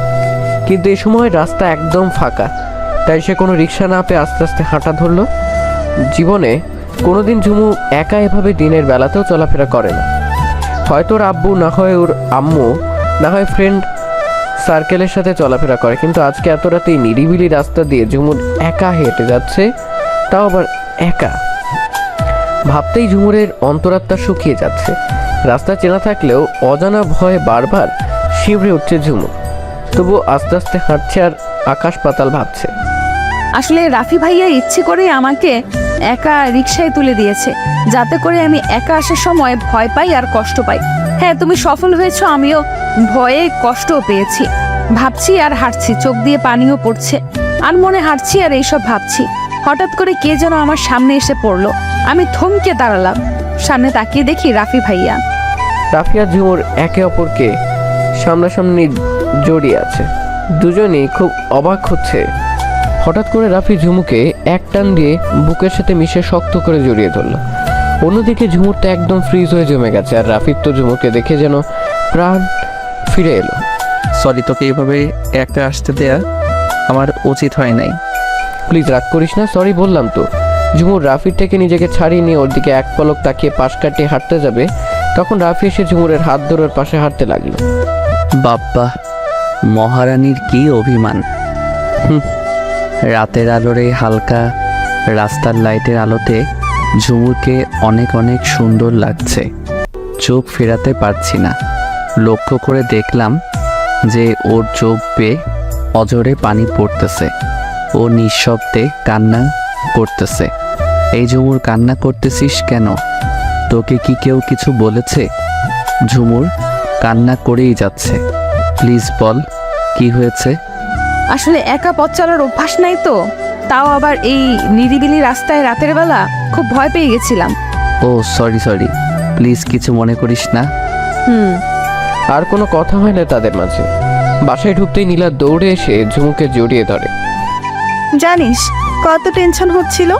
কিন্তু এই সময় রাস্তা একদম ফাঁকা, তাই সে কোনো রিক্সা না পেয়ে আস্তে আস্তে হাঁটা ধরলো। জীবনে কোনোদিন ঝুমু একা এভাবে দিনের বেলাতেও চলাফেরা করে না। হয়তো ওর আব্বু, না হয় ওর আম্মু, না হয় ফ্রেন্ড সার্কেলের সাথে চলাফেরা করে, কিন্তু আজকে এত রাতে এই নিরিবিলি রাস্তা দিয়ে ঝুমুর একা হেঁটে যাচ্ছে, তাও আবার একা। ভাবতেই ঝুমুরের অন্তরাত্মা শুকিয়ে যাচ্ছে। রাস্তা চেনা থাকলেও অজানা ভয়ে বারবার শিবরে উঠছে ঝুমুর। তবু আস্তে আস্তে হাঁটছে আর আকাশ পাতাল ভাবছে। আসলে রাফি ভাইয়া ইচ্ছে করে আমাকে একা রিক্সায় তুলে দিয়েছে, যাতে করে আমি একা আসার সময় ভয় পাই আর কষ্ট পাই। হ্যাঁ, তুমি সফল হয়েছো, আমিও ভয়ে কষ্টও পেয়েছি। ভাবছি আর হাঁটছি, চোখ দিয়ে পানিও পড়ছে, আর মনে হাঁটছি আর এইসব ভাবছি। হঠাৎ করে কে যেন আমার সামনে এসে পড়লো। আমি থমকে দাঁড়ালাম, সামনে তাকিয়ে দেখি রাফি ভাইয়া। রাফি আর ঝুমুর একে অপরকে সামনাসামনি জড়িয়ে আছে। দুজনেই খুব অবাক হচ্ছে। হঠাৎ করে রাফি ঝুমুকে এক টান দিয়ে বুকের সাথে মিশে শক্ত করে জড়িয়ে ধরলো। অন্যদিকে ঝুমুরটা একদম ফ্রিজ হয়ে জমে গেছে, আর রাফির তো ঝুমুরকে দেখে যেন প্রাণ ফিরে এলো। সরি, তোকে এইভাবে একা আসতে দেয়া আমার উচিত হয় নাই। প্লিজ রাগ করিস না, সরি বললাম তো। ঝুমুর রাফির থেকে নিজেকে ছাড়িয়ে নিয়ে ওর দিকে এক পলক তাকিয়ে পাশ কাটিয়ে হাঁটতে যাবে, তখন রাফি এসে ঝুমুরের হাত ধরে ওর পাশে হাঁটতে লাগলো। বাপ্পা, মহারানীর কি অভিমান! রাতের আলোরে হালকা রাস্তার লাইটের আলোতে ঝুমুরকে অনেক অনেক সুন্দর লাগছে, চোখ ফেরাতে পারছি না। লক্ষ্য করে দেখলাম যে ওর চোখ বেয়ে অঝরে পানি পড়তেছে, ও নিঃশব্দে কান্না করতেছে। এই ঝুমুর, কান্না করতেছিস কেন? তোকে কি কেউ কিছু বলেছে? ঝুমুর কান্না করেই যাচ্ছে, প্লিজ বল কি হয়েছে? আসলে একা পথ চলার অভ্যাস নাই তো, তাও আবার এই নিরিবিলি রাস্তায় রাতের বেলা খুব ভয় পেয়ে গেছিলাম। ও সরি, প্লিজ কিছু মনে করিস না। আর কোনো কথা হয় না তাদের মাঝে। বাসায় ঢুকতেই নীলা দৌড়ে এসে ঝুমুকে জড়িয়ে ধরে। জানিস কত টেনশন হচ্ছিল,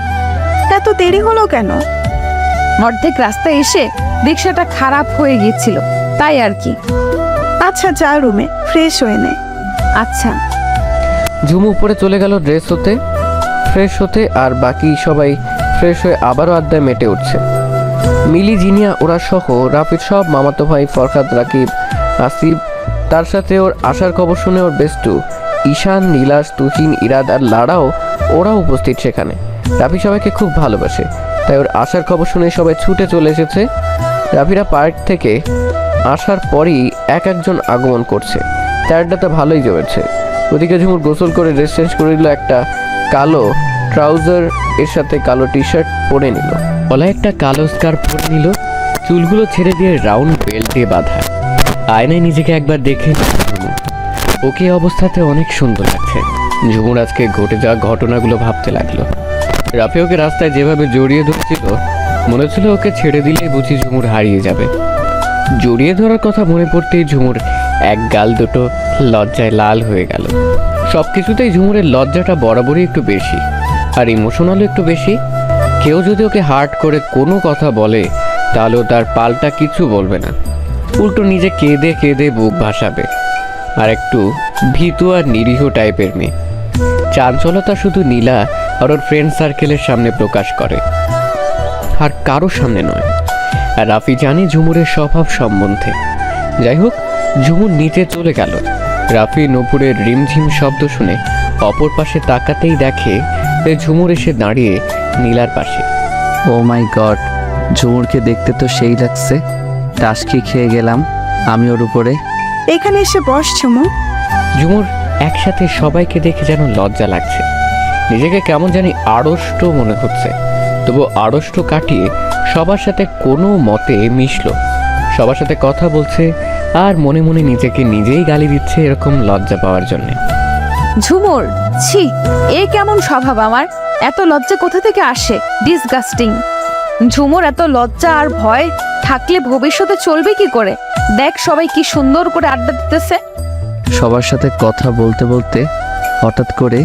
এত দেরি হলো কেন? অর্ধেক রাস্তায় এসে রিক্সাটা খারাপ হয়ে গিয়েছিল, তাই আর কি। আচ্ছা যা রুমে ফ্রেশ হয়ে নে। আচ্ছা। ঝুমু উপরে চলে গেল ড্রেস হতে, ফ্রেশ হতে, আর বাকি সবাই ফ্রেশ হয়ে আবারও আড্ডায় মেতে উঠছে। মিলি, জিনিয়া ওরা সহ রাফির সব মামাতো ভাই ফরহাদ, রাকিব, আসিফ, তার সাথে ওর আসার খবর শুনে ওর বেস্টু ঈশান, নীলাস, তুহিন, ইরাদ আর লাড়াও ওরাও উপস্থিত সেখানে। রাফি সবাইকে খুব ভালোবাসে, তাই ওর আসার খবর শুনে সবাই ছুটে চলে এসেছে। রাফিরা পার্ক থেকে আসার পরই এক একজন আগমন করছে, চারটাতে ভালোই জমেছে। ওদিকে ঝুমুর গোসল করে ড্রেস চেঞ্জ করে নিল, একটা কালো ট্রাউজার এর সাথে কালো টি শার্ট পরে নিল, গলায় একটা কালো স্কার্ফ পরে নিল, চুলগুলো ছেড়ে দিয়ে রাউন্ড বেল্ট দিয়ে বাঁধা। আয়নায় নিজেকে একবার দেখে ঝুমুর ওকে অবস্থাতে অনেক সুন্দর লাগছে। ঝুমুর আজকে ঘটে যাওয়া ঘটনাগুলো ভাবতে লাগলো। রাফি ওকে রাস্তায় যেভাবে জড়িয়ে ধরছিল, মনে হচ্ছিল ওকে ছেড়ে দিলেই বুঝি ঝুমুর হারিয়ে যাবে। জড়িয়ে ধরার কথা মনে পড়তেই ঝুমুর এক গাল দুটো লজ্জায় লাল হয়ে গেল। সব কিছুতেই ঝুমুরের লজ্জাটা বরাবরই একটু বেশি, আর ইমোশনালও একটু বেশি। কেউ যদি ওকে হার্ট করে কোনো কথা বলে, তাহলেও তার পাল্টা কিছু বলবে না, উল্টো নিজে কেঁদে কেঁদে বুক ভাসাবে। আর একটু ভীতু আর নিরীহ টাইপের মেয়ে। চাঞ্চলতা শুধু নীলা আর ওর ফ্রেন্ড সার্কেলের সামনে প্রকাশ করে, আর কারোর সামনে নয়। আর রাফি জানে ঝুমুরের স্বভাব সম্বন্ধে। যাই হোক, ঝুমুর নিচে চলে গেল। রাফি নূপুরের রিমঝিম শব্দ শুনে অপর পাশে তাকাতেই দেখে যে ঝুমুর এসে দাঁড়িয়ে নীলার পাশে। ও মাই গড, ঝুমুরকে দেখতে তো সেই লাগছে। টাসকি খেয়ে গেলাম আমি ওর উপরে। এখানে এসে বস ঝুমু। ঝুমুর একসাথে সবাইকে দেখে যেন লজ্জা লাগছে, নিজেকে কেমন জানি আড়ষ্ট মনে হচ্ছে। তবু আড়ষ্ট কাটিয়ে সবার সাথে কোনো মতে মিশলো, সবার সাথে কথা বলছে, আর মনে মনে নিজেকে নিজেই গালি দিচ্ছে এরকম লজ্জা পাওয়ার জন্যে। ঝুমুর, ছি, এ কেমন স্বভাব আমার? এত লজ্জা কোথা থেকে আসে? ডিসগাস্টিং। ঝুমুর, এত লজ্জা আর ভয় থাকলে ভবিষ্যতে চলবে কি করে? দেখ সবাই কি সুন্দর করে আড্ডা দিতেছে। সবার সাথে কথা বলতে বলতে হঠাৎ করে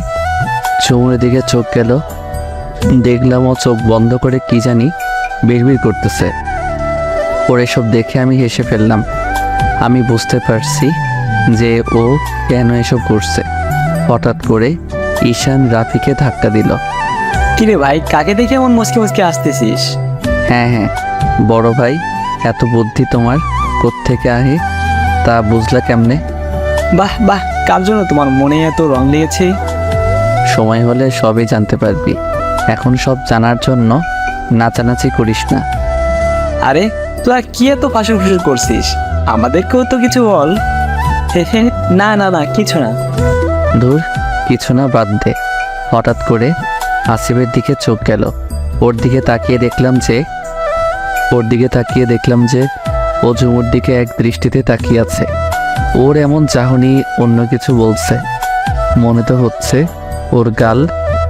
ঝুমুরের দিকে চোখ গেল। দেখলাম ও চোখ বন্ধ করে কি জানি বিড়বিড় করতেছে। ওর এসব দেখে আমি হেসে ফেললাম। আমি বুঝতে পারছি যে ও কেন এসব করছে। হঠাৎ করে ঈশান রাফিকে ধাক্কা দিল। কিরে ভাই, কাকে দেখে এমন মুসকে মুসকে আসতেছিস? হ্যাঁ, বড় ভাই, এত বুদ্ধি তোমার কোত্থেকে আহে তা বুঝলা কেমনে? বাহ বাহ, কার জন্য তোমার মনে এত রং লেগেছে? সময় হলে সবই জানতে পারবি, এখন সব জানার জন্য নাচানাচি করিস না। আরে তোরা কি এত ফাঁসুর ফুসুর করছিস? আমাদেরকেও তো কিছু বল। না না না, কিছু না। ধুর, কিছু না, বাদ দে। হঠাৎ করে আসিফের দিকে চোখ গেল। ওর দিকে তাকিয়ে দেখলাম যে ও ঝুমুর দিকে এক দৃষ্টিতে তাকিয়ে আছে। ওর এমন চাহনি অন্য কিছু বলছে। মনে তো হচ্ছে ওর গাল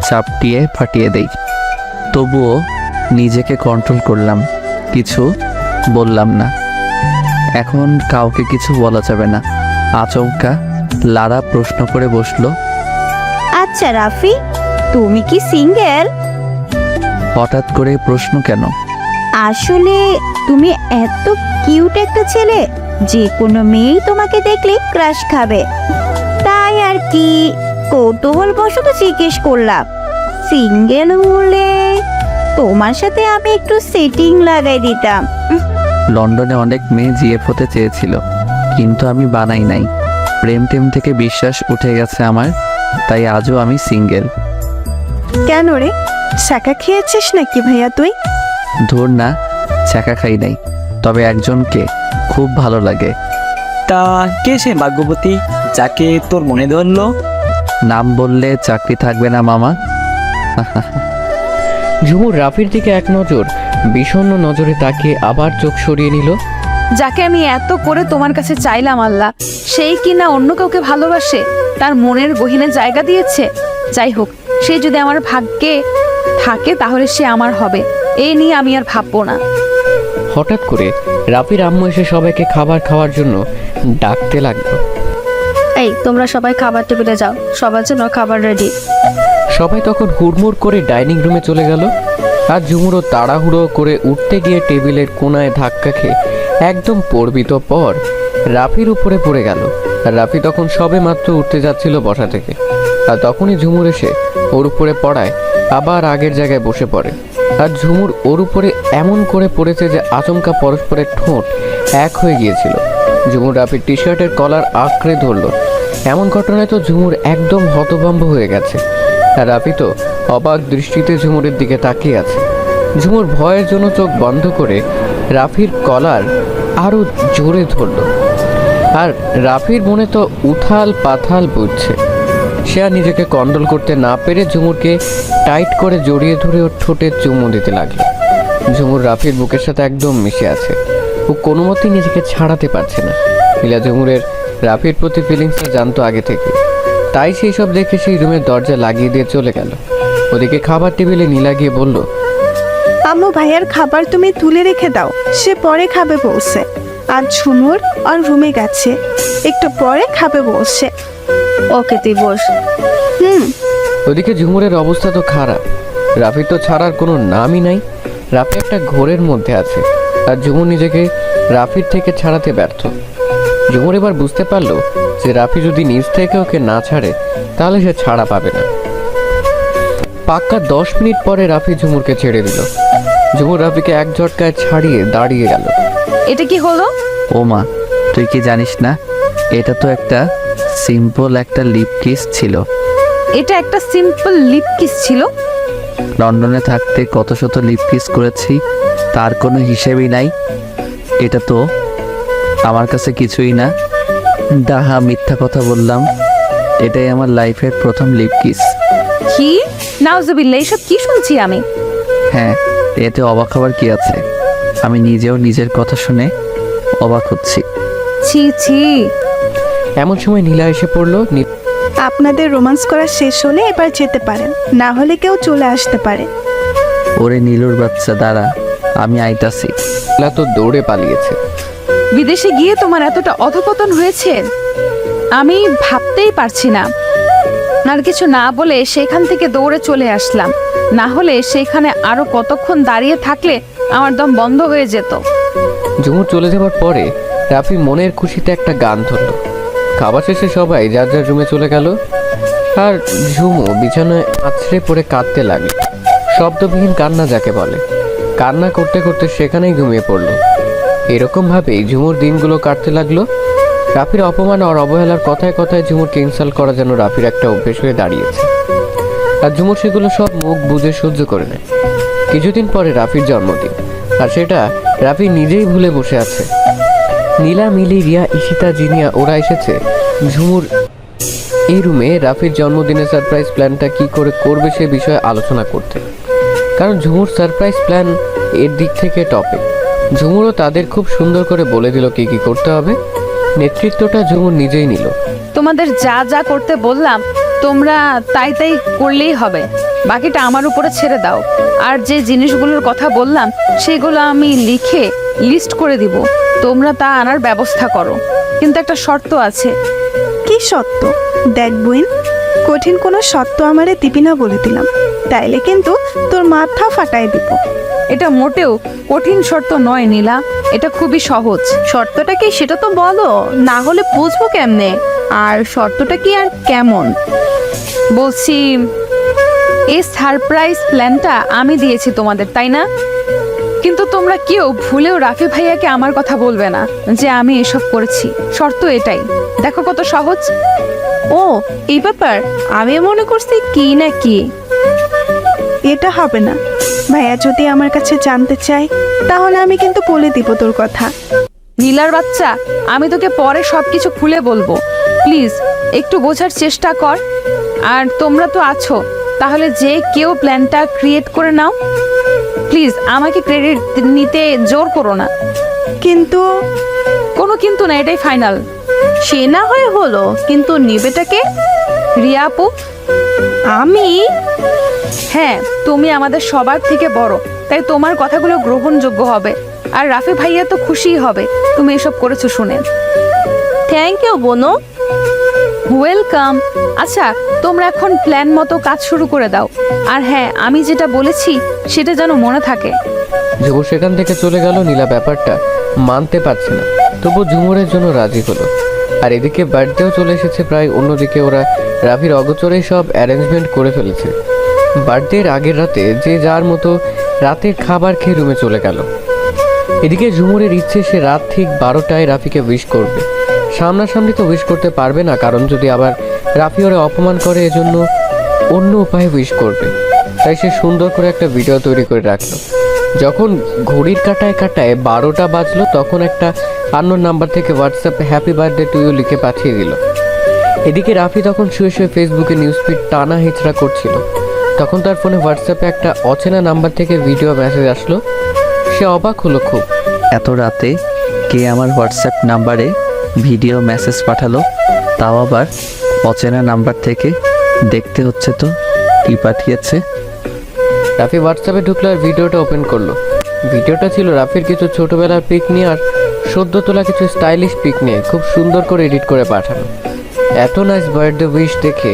চাপটিয়ে ফাটিয়ে দেই। তবুও নিজেকে কন্ট্রোল করলাম, কিছু বললাম না। এখন কাউকে কিছু বলা যাবে না। আচমকা লারা প্রশ্ন করে বসলো। আচ্ছা রাফি, তুমি কি সিঙ্গেল? হঠাৎ করে প্রশ্ন কেন? আসলে তুমি এত কিউট একটা ছেলে, যে কোনো মেয়েই তোমাকে দেখলে ক্রাশ খাবে, তাই আর কি কৌতূহলবশত জিজ্ঞেস করলাম। সিঙ্গেল হলে তোমার সাথে আমি একটু সেটিং লাগাই দিতাম। লন্ডনে অনেক মেয়ে জিএফ হতে চেয়েছিল, কিন্তু আমি বানাই নাই। প্রেম টেম থেকে বিশ্বাস উঠে গেছে আমার, তাই আজও আমি সিঙ্গেল। কেন রে, শাকা খেয়েছিস নাকি ভাইয়া তুই? ধুর না, চাকা খাই নাই, তবে একজনকে খুব ভালো লাগে। তা কে সে ভাগ্যবতী যাকে তোর মনে ধরলো? নাম বললে চাকরি থাকবে না মামা। ঝুমুর রাফির দিকে এক নজর বিষণ্ণ নজরে তাকিয়ে আবার চোখ সরিয়ে নিল। যাকে আমি এত করে তোমার কাছে চাইলাম আল্লাহ, সেই কিনা অন্য কাউকে ভালোবাসে, তার মনের গহীনে জায়গা দিয়েছে। যাই হোক, সে যদি আমার ভাগ্যে থাকে তাহলে সে আমার হবে, এই নিয়ে আমি আর ভাববো না। হঠাৎ করে রাফির আম্মু এসে সবাইকে খাবার খাওয়ার জন্য ডাকতে লাগলো। এই তোমরা সবাই খাবার টেবিলে যাও, সবার জন্য খাবার রেডি। সবাই তখন হুড়মুড় করে ডাইনিং রুমে চলে গেল। আর ঝুমুরও তাড়াহুড়ো করে উঠতে গিয়ে টেবিলের কোনায় ধাক্কা খেয়ে একদম পড়বিত পর রাফির উপরে পড়ে গেল। আর রাফি তখন সবে মাত্র উঠতে যাচ্ছিল বসা থেকে, আর তখনই ঝুমুর এসে ওর উপরে পড়ায় আবার আগের জায়গায় বসে পড়ে। আর ঝুমুর ওর উপরে এমন করে পড়েছে যে আচমকা পরস্পরের ঠোঁট এক হয়ে গিয়েছিল। ঝুমুর রাফির টি শার্টের কলার আঁকড়ে ধরলো। এমন ঘটনায় তো ঝুমুর একদম হতভম্ব হয়ে গেছে। আর রাফি তো অবাক দৃষ্টিতে ঝুমুরের দিকে তাকিয়ে আছে। ঝুমুর ভয়ের জন্য চোখ বন্ধ করে রাফির কলার আরও জোরে ধরল। আর রাফির মনে তো উথাল পাথাল বুঝছে। সে আর নিজেকে কন্ট্রোল করতে না পেরে ঝুমুরকে টাইট করে জড়িয়ে ধরে ওর ঠোঁটে চুমু দিতে লাগলো। ঝুমুর রাফির বুকের সাথে একদম মিশে আছে। ও কোনো মতেই নিজেকে ছাড়াতে পারছে না। নীলা ঝুমুরের রাফির প্রতি ফিলিংসটা জানতো আগে থেকে, তাই সেই সব দেখে সেই রুমের দরজা লাগিয়ে দিয়ে চলে গেল। ওদিকে খাবার টেবিলে নীলা গিয়ে বলল, আম্মু ভাইয়ার খাবার তুমি তুলে রেখে দাও, সে পরে খাবে বলছে। আর ঝুমুর আর রুমে গেছে, একটু পরে খাবে বলছে। ওকে তুই বস। ওদিকে ঝুমুরের অবস্থা তো খারাপ। রাফি তো ছাড়ার কোনো নামই নাই। রাফি একটা ঘোরের মধ্যে আছে, আর ঝুমুর নিজেকে রাফির থেকে ছাড়াতে ব্যর্থ। ঝুমুর এবার বুঝতে পারলো যে রাফি যদি নিজ থেকে ওকে না ছাড়ে তাহলে সে ছাড়া পাবে না। পাক্কা 10 মিনিট পরে রাফি ঝুমুরকে ছেড়ে দিল। ঝুমুর রাফিকে এক ঝটকায় ছাড়িয়ে দাঁড়িয়ে গেল। এটা কি হলো? ও মা, তুই কি জানিস না এটা তো একটা সিম্পল একটা লিপ কিস ছিল। এটা একটা সিম্পল লিপ কিস ছিল? লন্ডনে থাকতে কত শত লিপ কিস করেছি, তার কোনো হিসেবই নাই। এটা তো আমার কাছে কিছুই না। ডাহা মিথ্যা কথা বললাম, এটাই আমার লাইফের প্রথম লিপ কিস। কি নাউজুবিল্লাহ, এসব কি শুনছি আমি? হ্যাঁ, এতে অবাক হবার কি আছে? আমি নিজেও নিজের কথা শুনে অবাক হচ্ছি। ছি ছি। এমন সময় নীলা এসে পড়লো। আপনাদের রোমান্স করা শেষ হলে এবার যেতে পারেন, না হলে কেউ চলে আসতে পারে। ওরে নীলুর বাচ্চা, দাঁড়া, আমি আইতাছি। নীলা তো দৌড়ে পালিয়েছে। বিদেশে গিয়ে তোমার এতটা অধপতন হয়েছে আমি ভাবতেই পারছি না। আর কিছু না বলে সেখান থেকে দৌড়ে চলে আসলাম, না হলে সেখানে আরো কতক্ষণ দাঁড়িয়ে থাকলে আমার দম বন্ধ হয়ে যেত। ঝুমুর চলে যাওয়ার পরে রাফি মনের খুশিতে একটা গান ধরলো। খাবার শেষে সবাই যার যার রুমে চলে গেল। আর ঝুমু বিছানায় আছড়ে পড়ে কাঁদতে লাগলো। শব্দবিহীন কান্না যাকে বলে। কান্না করতে করতে সেখানেই ঘুমিয়ে পড়লো। এরকমভাবেই ঝুমুর দিনগুলো কাটতে লাগলো। রাফির অপমান আর অবহেলার কথায় কথায় ঝুমুরকে ইনসাল্ট করা যেন রাফির একটা অভ্যেস হয়ে দাঁড়িয়েছে। আর ঝুমুর সেগুলো সব মুখ বুঝে সহ্য করে নেয়। কিছুদিন পরে রাফির জন্মদিন, আর সেটা রাফি নিজেই ভুলে বসে আছে। নীলা, মিলি, রিয়া, ঈশিতা, জিনিয়া ওরা এসেছে ঝুমুর এই রুমে রাফির জন্মদিনের সারপ্রাইজ প্ল্যানটা কি করে করবে সে বিষয়ে আলোচনা করতে। কারণ ঝুমুর সারপ্রাইজ প্ল্যান এর দিক থেকে টপে। ঝুমুরও তাদের খুব সুন্দর করে বলে দিল কি কি করতে হবে। নেতৃত্বটা ঝুমুর নিজেই নিল। তোমাদের যা যা করতে বললাম তোমরা তাই তাই করলেই হবে, বাকিটা আমার উপরে ছেড়ে দাও। আর যে জিনিসগুলোর কথা বললাম সেগুলো আমি লিখে লিস্ট করে দিব, তোমরা তা আনার ব্যবস্থা করো। কিন্তু একটা শর্ত আছে। কি সত্য? দেখ বোন, কঠিন কোনো সত্য আমারে দিবি না বলে দিলাম, তাইলে কিন্তু তোর মাথা ফাটাই দিব। এটা মোটেও কঠিন শর্ত নয় নীলা, এটা খুবই সহজ। শর্তটা কি সেটা তো বলো, না হলে বুঝবো কেমনে? আর শর্তটা কি আর কেমন? বলছি, এই সারপ্রাইজ প্ল্যানটা আমি দিয়েছি তোমাদের, তাই না? কিন্তু তোমরা কেউ ভুলেও রাফি ভাইয়াকে আমার কথা বলবে না যে আমি এসব করেছি। শর্ত এটাই। দেখো কত সহজ। ও এই ব্যাপার, আমি মনে করছি কি না কি। এটা হবে না। ভাইয়া যদি আমার কাছে জানতে চায় তাহলে আমি কিন্তু বলে দিব তোর কথা। নীলার বাচ্চা, আমি তোকে পরে সবকিছু খুলে বলবো, প্লিজ একটু বোঝার চেষ্টা কর। আর তোমরা তো আছো, তাহলে যে কেউ প্ল্যানটা ক্রিয়েট করে নাও। প্লিজ আমাকে ক্রেডিট নিতে জোর করো না। কিন্তু কোনো কিন্তু না, এটাই ফাইনাল। সে না হয় হলো, কিন্তু নিবেটাকে? রিয়া আপু, আমি? হ্যাঁ, তুমি আমাদের সবার থেকে বড়, তাই তোমার কথাগুলো গ্রহণযোগ্য হবে। আর রাফি ভাইয়া তো খুশিই হবে তুমি এসব করেছো শুনে। থ্যাংক ইউ বোনো। ওয়েলকাম। আচ্ছা, তোমরা এখন প্ল্যান মতো কাজ শুরু করে দাও। আর হ্যাঁ, আমি যেটা বলেছি সেটা যেন মনে থাকে। ঝুমু সেখান থেকে চলে গেল। নীলা ব্যাপারটা মানতে পারছে না, তবু ঝুমুরের জন্য রাজি হলো। আর এদিকে বার্থডেও চলে এসেছে প্রায়। অন্যদিকে ওরা রাফির অগোচরেই সব অ্যারেঞ্জমেন্ট করে ফেলেছে। বার্থডের আগের রাতে যে যার মতো রাতের খাবার খেয়ে রুমে চলে গেল। এদিকে ঝুমুরের ইচ্ছে সে রাত ঠিক 12টায় রাফিকে উইশ করবে। সামনাসামনি তো উইশ করতে পারবে না, কারণ যদি আবার রাফি ওরে অপমান করে, এজন্য অন্য উপায়ে উইশ করবে। তাই সে সুন্দর করে একটা ভিডিও তৈরি করে রাখলো। যখন ঘড়ির কাঁটায় কাঁটায় 12টা বাজলো, তখন একটা আননোন নাম্বার থেকে হোয়াটসঅ্যাপে হ্যাপি বার্থডে টু ইউ লিখে পাঠিয়ে দিল। এদিকে রাফি তখন শুয়ে শুয়ে ফেসবুকে নিউজ ফিড টানা হেঁচড়া করছিল। তখন তার ফোনে হোয়াটসঅ্যাপে একটা অচেনা নাম্বার থেকে ভিডিও মেসেজ আসলো। সে অবাক হলো খুব। এত রাতে কে আমার হোয়াটসঅ্যাপ নাম্বারে ভিডিও মেসেজ পাঠালো, তাও আবার অচেনা নাম্বার থেকে? দেখতে হচ্ছে তো কি পাঠিয়েছে। রাফি হোয়াটসঅ্যাপে ঢুকলো আর ভিডিওটা ওপেন করলো। ভিডিওটা ছিল রাফির কিছু ছোটোবেলার পিক নিয়ে আর সদ্য তোলা কিছু স্টাইলিশ পিক নিয়ে খুব সুন্দর করে এডিট করে পাঠানো। এত নাইস বার্থডে উইশ দেখে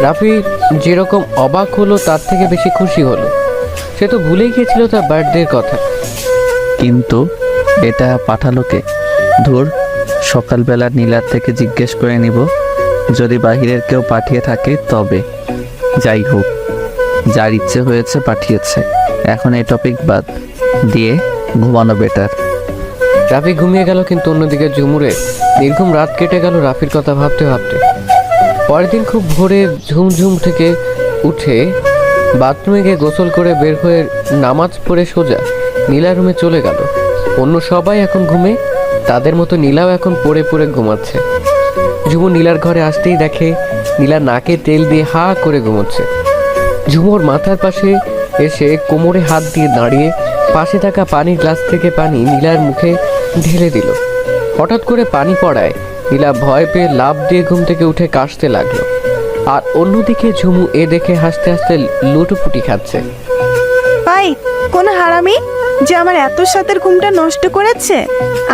রাফি যেরকম অবাক হলো তার থেকে বেশি খুশি হলো। সে তো ভুলেই গিয়েছিল তার বার্থডের কথা। কিন্তু এটা পাঠালো কে? ধুর, সকালবেলা নীলার থেকে জিজ্ঞেস করে নিব, যদি বাহিরের কেউ পাঠিয়ে থাকে তবে। যাই হোক, যার ইচ্ছে হয়েছে পাঠিয়েছে, এখন এই টপিক বাদ দিয়ে ঘুমানো বেটার। রাফি ঘুমিয়ে গেল, কিন্তু অন্যদিকে ঝুমুরের নির্ঘুম রাত কেটে গেল রাফির কথা ভাবতে ভাবতে। পরের দিন খুব ভোরে ঝুমঝুম থেকে উঠে বাথরুমে গিয়ে গোসল করে বের হয়ে নামাজ পড়ে সোজা নীলা রুমে চলে গেল। অন্য সবাই এখন ঘুমে, তাদের মতো নীলাও এখন পড়ে পড়ে ঘুমাচ্ছে। ঝুমু নীলার ঘরে আসতেই দেখে নীলা নাকে তেল দিয়ে হা করে ঘুমোচ্ছে। ঝুমুর মাথার পাশে এসে কোমরে হাত দিয়ে দাঁড়িয়ে পাশে থাকা পানির গ্লাস থেকে পানি নীলার মুখে ঢেলে দিল। হঠাৎ করে পানি পড়ায় নীলা ভয় পেয়ে লাফ দিয়ে ঘুম থেকে উঠে কাশতে লাগলো। আর অন্যদিকে ঝুমু এ দেখে হাসতে হাসতে লুটোপুটি খাচ্ছে। ভাই, কোন হারামি যে আমার এত সাতের ঘুমটা নষ্ট করেছে,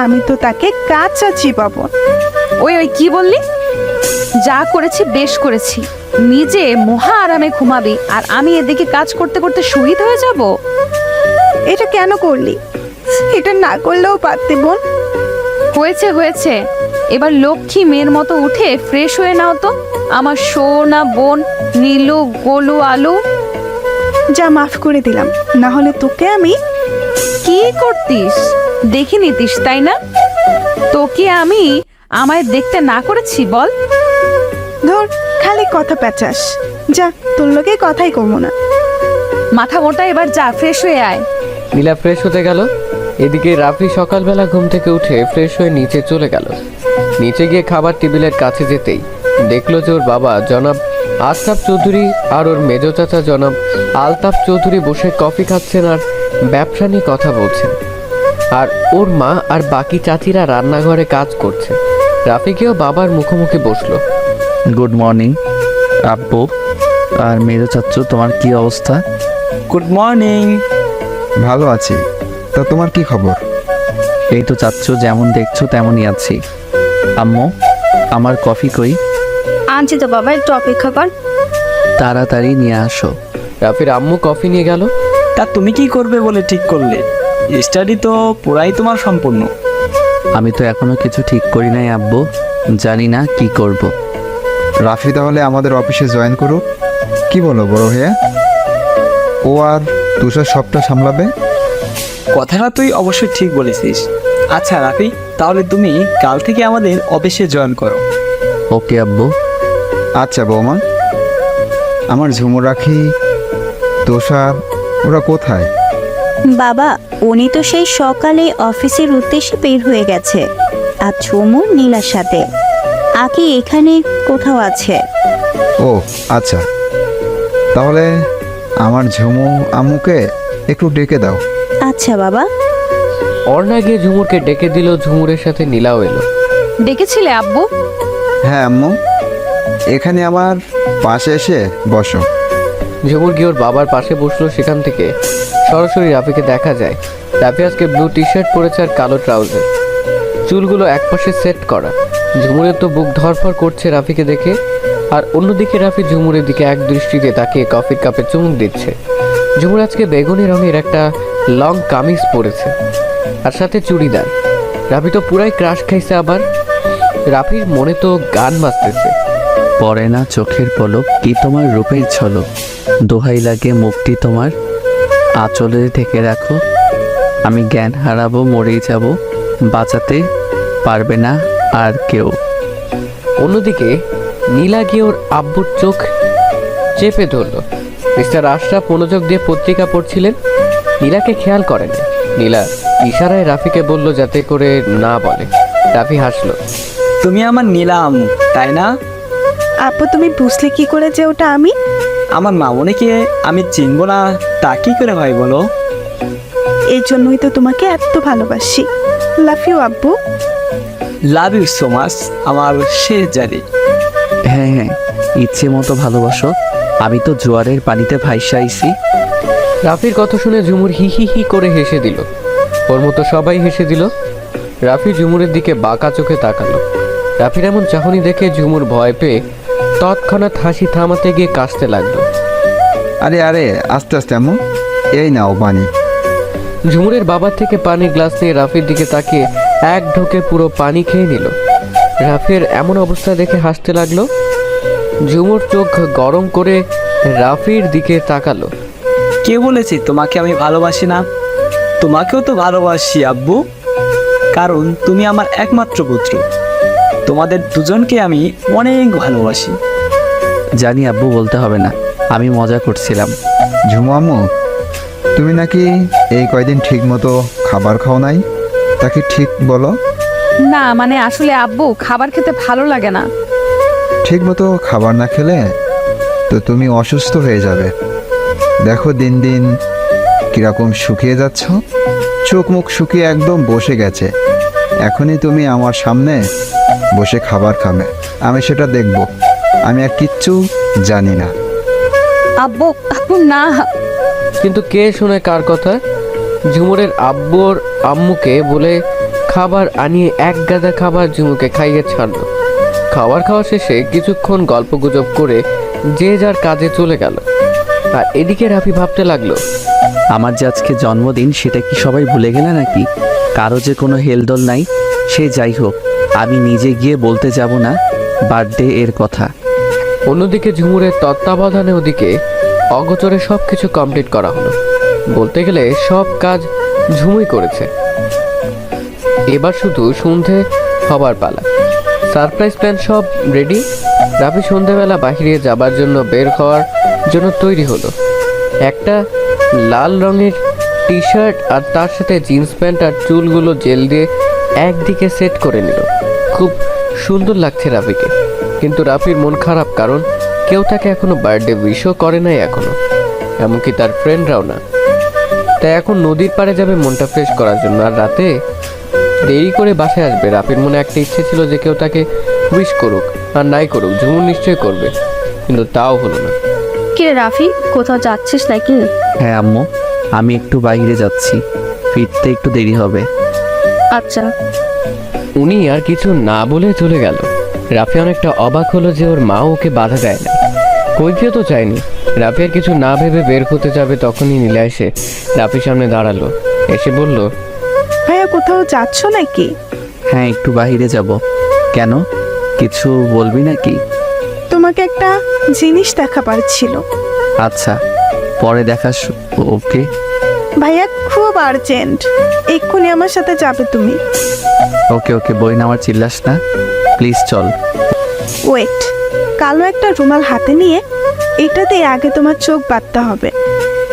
আমি তো তাকে কাঁচা চিবাবো। ওই ওই কি বললি? যা করেছি বেশ করেছি। নিজে মহা আরামে ঘুমাবি আর আমি এদিকে কাজ করতে করতে শহীদ হয়ে যাব। এটা কেন করলি? এটা না করলেও পারতি বোন। হয়েছে হয়েছে, এবার লক্ষ্মী মেয়ের মতো উঠে ফ্রেশ হয়ে নাও তো আমার সোনা বোন নীলু গোলু আলু। যা, মাফ করে দিলাম, না হলে তোকে আমি। কি করতিস দেখে নিতিস তাই না? তোকে আমি আমায় দেখতে না করেছি বল? ধর, খালি কথা পেঁচাস। যা, তোর লোকে কথাই কমো না। মাথা মোটা, এবার যা ফ্রেশ হয়ে আয়। নীলা ফ্রেশ হতে গেল। এদিকে রাফি সকালবেলা ঘুম থেকে উঠে ফ্রেশ হয়ে নিচে চলে গেল। নিচে গিয়ে খাবার টেবিলের কাছে যেতেই দেখলো যে ওর বাবা জনাব আশরাফ চৌধুরী আর ওর মেজ চাচা জনাব আলতাফ চৌধুরী বসে কফি খাচ্ছেন আর ব্যবসা নিয়ে কথা বলছেন। আর ওর মা আর বাকি চাচিরা রান্নাঘরে কাজ করছে। রাফিকেও বাবার মুখোমুখি বসলো। গুড মর্নিং আব্বু আর মেজো চাচ্চু, তোমার কি অবস্থা? Good morning. ভালো আছি, তা তোমার কি খবর? এই তো চাচ্চু, যেমন দেখছো তেমনই আছি। আম্মু, আমার কফি কই? আনছি তো বাবা, একটু অপেক্ষা কর। তাড়াতাড়ি নিয়ে আসো। রাফির আম্মু কফি নিয়ে গেল। তা তুমি কি করবে বলে ঠিক করলে? স্টাডি তো পুরাই তোমার সম্পূর্ণ। আমি তো এখনো কিছু ঠিক করি নাই আব্বু, জানি না কি করব। রাফি তাহলে আমাদের অফিসে জয়েন করুক, কি বলো বড় ভাইয়া? ও আর তুষার সবটা সামলাবে। কথাটা তুই অবশ্যই ঠিক বলেছিস। আচ্ছা রাফি, তাহলে তুমি কাল থেকে আমাদের অফিসে জয়েন করো। ওকে আব্বু। আচ্ছা বৌমা, আমার ঝুমুর রাখি তুষার ওরা কোথায়? বাবা, উনি তো সেই সকালে অফিসের উদ্দেশ্যে বের হয়ে গেছে। আর ঝুমুর নীলার সাথে আকি এখানে কোথাও আছে। ও আচ্ছা, তাহলে আমার ঝুমু আম্মুকে একটু ডেকে দাও। আচ্ছা বাবা। অর্ণা গিয়ে ঝুমুরকে ডেকে দিল, ঝুমুরের সাথে নীলাও এলো। ডেকেছিলে আব্বু? হ্যাঁ আম্মু, এখানে আমার পাশে এসে বসো। ঝুমুর গিয়ে ওর বাবার পাশে বসলো। সেখান থেকে সরাসরি রাফিকে দেখা যায়। রাফি আজকে ব্লু টি শার্ট পরেছে আর কালো ট্রাউজার, চুলগুলো একপাশে সেট করা। ঝুমুরের তো বুক ধরফর করছে রাফিকে দেখে। আর অন্যদিকে রাফি ঝুমুরের দিকে এক দৃষ্টিতে তাকিয়ে কফির কাপে চুমুক দিচ্ছে। ঝুমুর আজকে বেগুনি রঙের একটা লং কামিজ পরেছে আর সাথে চুড়িদার। রাফি তো পুরাই ক্রাশ খাইছে। আবার রাফির মনে তো গান বাজতেছে। পরে না চোখের পলক, কি তোমার রূপের ঝলক, দোহাই লাগে মুক্তি তোমার, আঁচলে ঢেকে রাখো, আমি জ্ঞান হারাবো, মরেই যাব, বাঁচাতে পারবে না আর কেউ। অন্যদিকে নীলা গিয়ে ওর আব্বুর চোখ চেপে ধরলো। মিস্টার আশরাফ মনোযোগ দিয়ে পত্রিকা পড়ছিলেন, নীলাকে খেয়াল করেন। নীলা ইশারায় রাফিকে বলল যাতে করে না বলে। রাফি হাসলো। তুমি আমার নীলা আম্মু, তাই না? আপু, তুমি বুঝলে কি করে যে ওটা আমি? আমার মামনিকে আমি চিনবো না তা কি করে হয় বলো? এই জন্যই তো তোমাকে এত ভালোবাসি। লাভ ইউ আব্বু। লাভ ইউ সো মাচ আমার শেষ জানি। হ্যাঁ হ্যাঁ, ইচ্ছে মতো ভালোবাসো, আমি তো জোয়ারের পানিতে ভাইসা আইছি। রাফির কথা শুনে ঝুমুর হি হি হি করে হেসে দিল। ওর মতো সবাই হেসে দিল। রাফি ঝুমুরের দিকে বাঁকা চোখে তাকালো। রাফির এমন চাহনি দেখে ঝুমুর ভয় পেয়ে তৎক্ষণাৎ হাসি থামাতে গিয়ে কাশতে লাগলো। আরে আরে, আস্তে আস্তে আম্মু, এই নাও পানি। ঝুমুরের বাবার থেকে পানির গ্লাস নিয়ে রাফির দিকে তাকিয়ে এক ঢোকে পুরো পানি খেয়ে নিল। রাফির এমন অবস্থা দেখে হাসতে লাগলো। ঝুমুর চোখ গরম করে রাফির দিকে তাকালো। কে বলেছে তোমাকে আমি ভালোবাসি না? তোমাকেও তো ভালোবাসি আব্বু, কারণ তুমি আমার একমাত্র পুত্র। তোমাদের দুজনকে আমি অনেক ভালোবাসি। জানি আব্বু, বলতে হবে না, আমি মজা করছিলাম। ঝুমু আম্মু, তুমি নাকি এই কয়দিন ঠিক মতো খাবার খাও নাই, তা কি ঠিক বলো? না মানে আসলে আব্বু, খাবার খেতে ভালো লাগে না। ঠিক মতো খাবার না খেলে তো তুমি অসুস্থ হয়ে যাবে। দেখো দিন দিন কিরকম শুকিয়ে যাচ্ছ, চোখ মুখ শুকিয়ে একদম বসে গেছে। এখনই তুমি আমার সামনে বসে খাবার খাবে, আমি সেটা দেখব। আমি আর কিচ্ছু জানি না। আব্বু আব্বু না। কিন্তু কে শুনে কার কথা? ঝুমুরের আব্বুর আম্মুকে বলে খাবার আনিয়ে এক গাদা খাবার ঝুমুকে খাইয়ে ছাড়লো। খাবার খাওয়া শেষে কিছুক্ষণ গল্পগুজব করে যে যার কাজে চলে গেল। আর এদিকে রাফি ভাবতে লাগলো, আমার যে আজকে জন্মদিন, সেটা কি সবাই ভুলে গেলে নাকি? কারো যে কোনো হেলদোল নাই, সে যাই হোক, আমি নিজে গিয়ে বলতে যাব না বার্থডে এর কথা। অন্যদিকে ঝুমুরের তত্ত্বাবধানে ওদিকে অগোচরে সব কিছু কমপ্লিট করা হলো। বলতে গেলে সব কাজ ঝুমুই করেছে। এবার শুধু সন্ধে হবার পালা। সারপ্রাইজ প্ল্যান সব রেডি। রাফি সন্ধেবেলা বাহিরে যাবার জন্য বের হওয়ার জন্য তৈরি হলো। একটা লাল রঙের টি শার্ট আর তার সাথে জিন্স প্যান্ট আর চুলগুলো জেল দিয়ে একদিকে সেট করে নিল। খুব সুন্দর লাগছে রাফিকে। কিন্তু রাফির মন খারাপ, কারণ কেউ তাকে এখনো বার্থডে উইশও করে নাই এখনো, এমনকি তার ফ্রেন্ডরাও না। তাই এখন নদীর পাড়ে যাবে মনটা ফ্রেশ করার জন্য। আর রাতে দেরি করে বাসায় আসবে। রাফির মনে একটা ইচ্ছে ছিল যে কেউ তাকে উইশ করুক, আর নাই করুক ঝুমুর নিশ্চয়ই করবে, কিন্তু তাও হলো না। কিরে রাফি, কোথাও যাচ্ছিস নাকি? হ্যাঁ আম্মু, আমি একটু বাইরে যাচ্ছি, ফিরতে একটু দেরি হবে। আচ্ছা। উনি আর কিছু না বলে চলে গেল। রাফি অনেকটা অবাক হলো যে ওর মা ওকে বাধা দেয় না, কৈফিয়ত তো চায়নি। রাফি আর কিছু না ভেবে বের হতে যাবে, তখনই নীলা এসে রাফির সামনে দাঁড়ালো। এসে বলল, ভাইয়া কোথাও যাচ্ছ নাকি? হ্যাঁ একটু বাইরে যাব। কেন, কিছু বলবি নাকি? তোমাকে একটা জিনিস দেখাবার ছিল। আচ্ছা, পরে দেখাস। ওকে ভাইয়া খুব আর্জেন্ট, এক্ষুনি আমার সাথে যাবে তুমি। ওকে ওকে, বই না আমার, চিল্লাস না প্লিজ, চল। ওয়েট, কালো একটা রুমাল হাতে নিয়ে এটাতে আগে তোমার চোখ বাঁধতে হবে।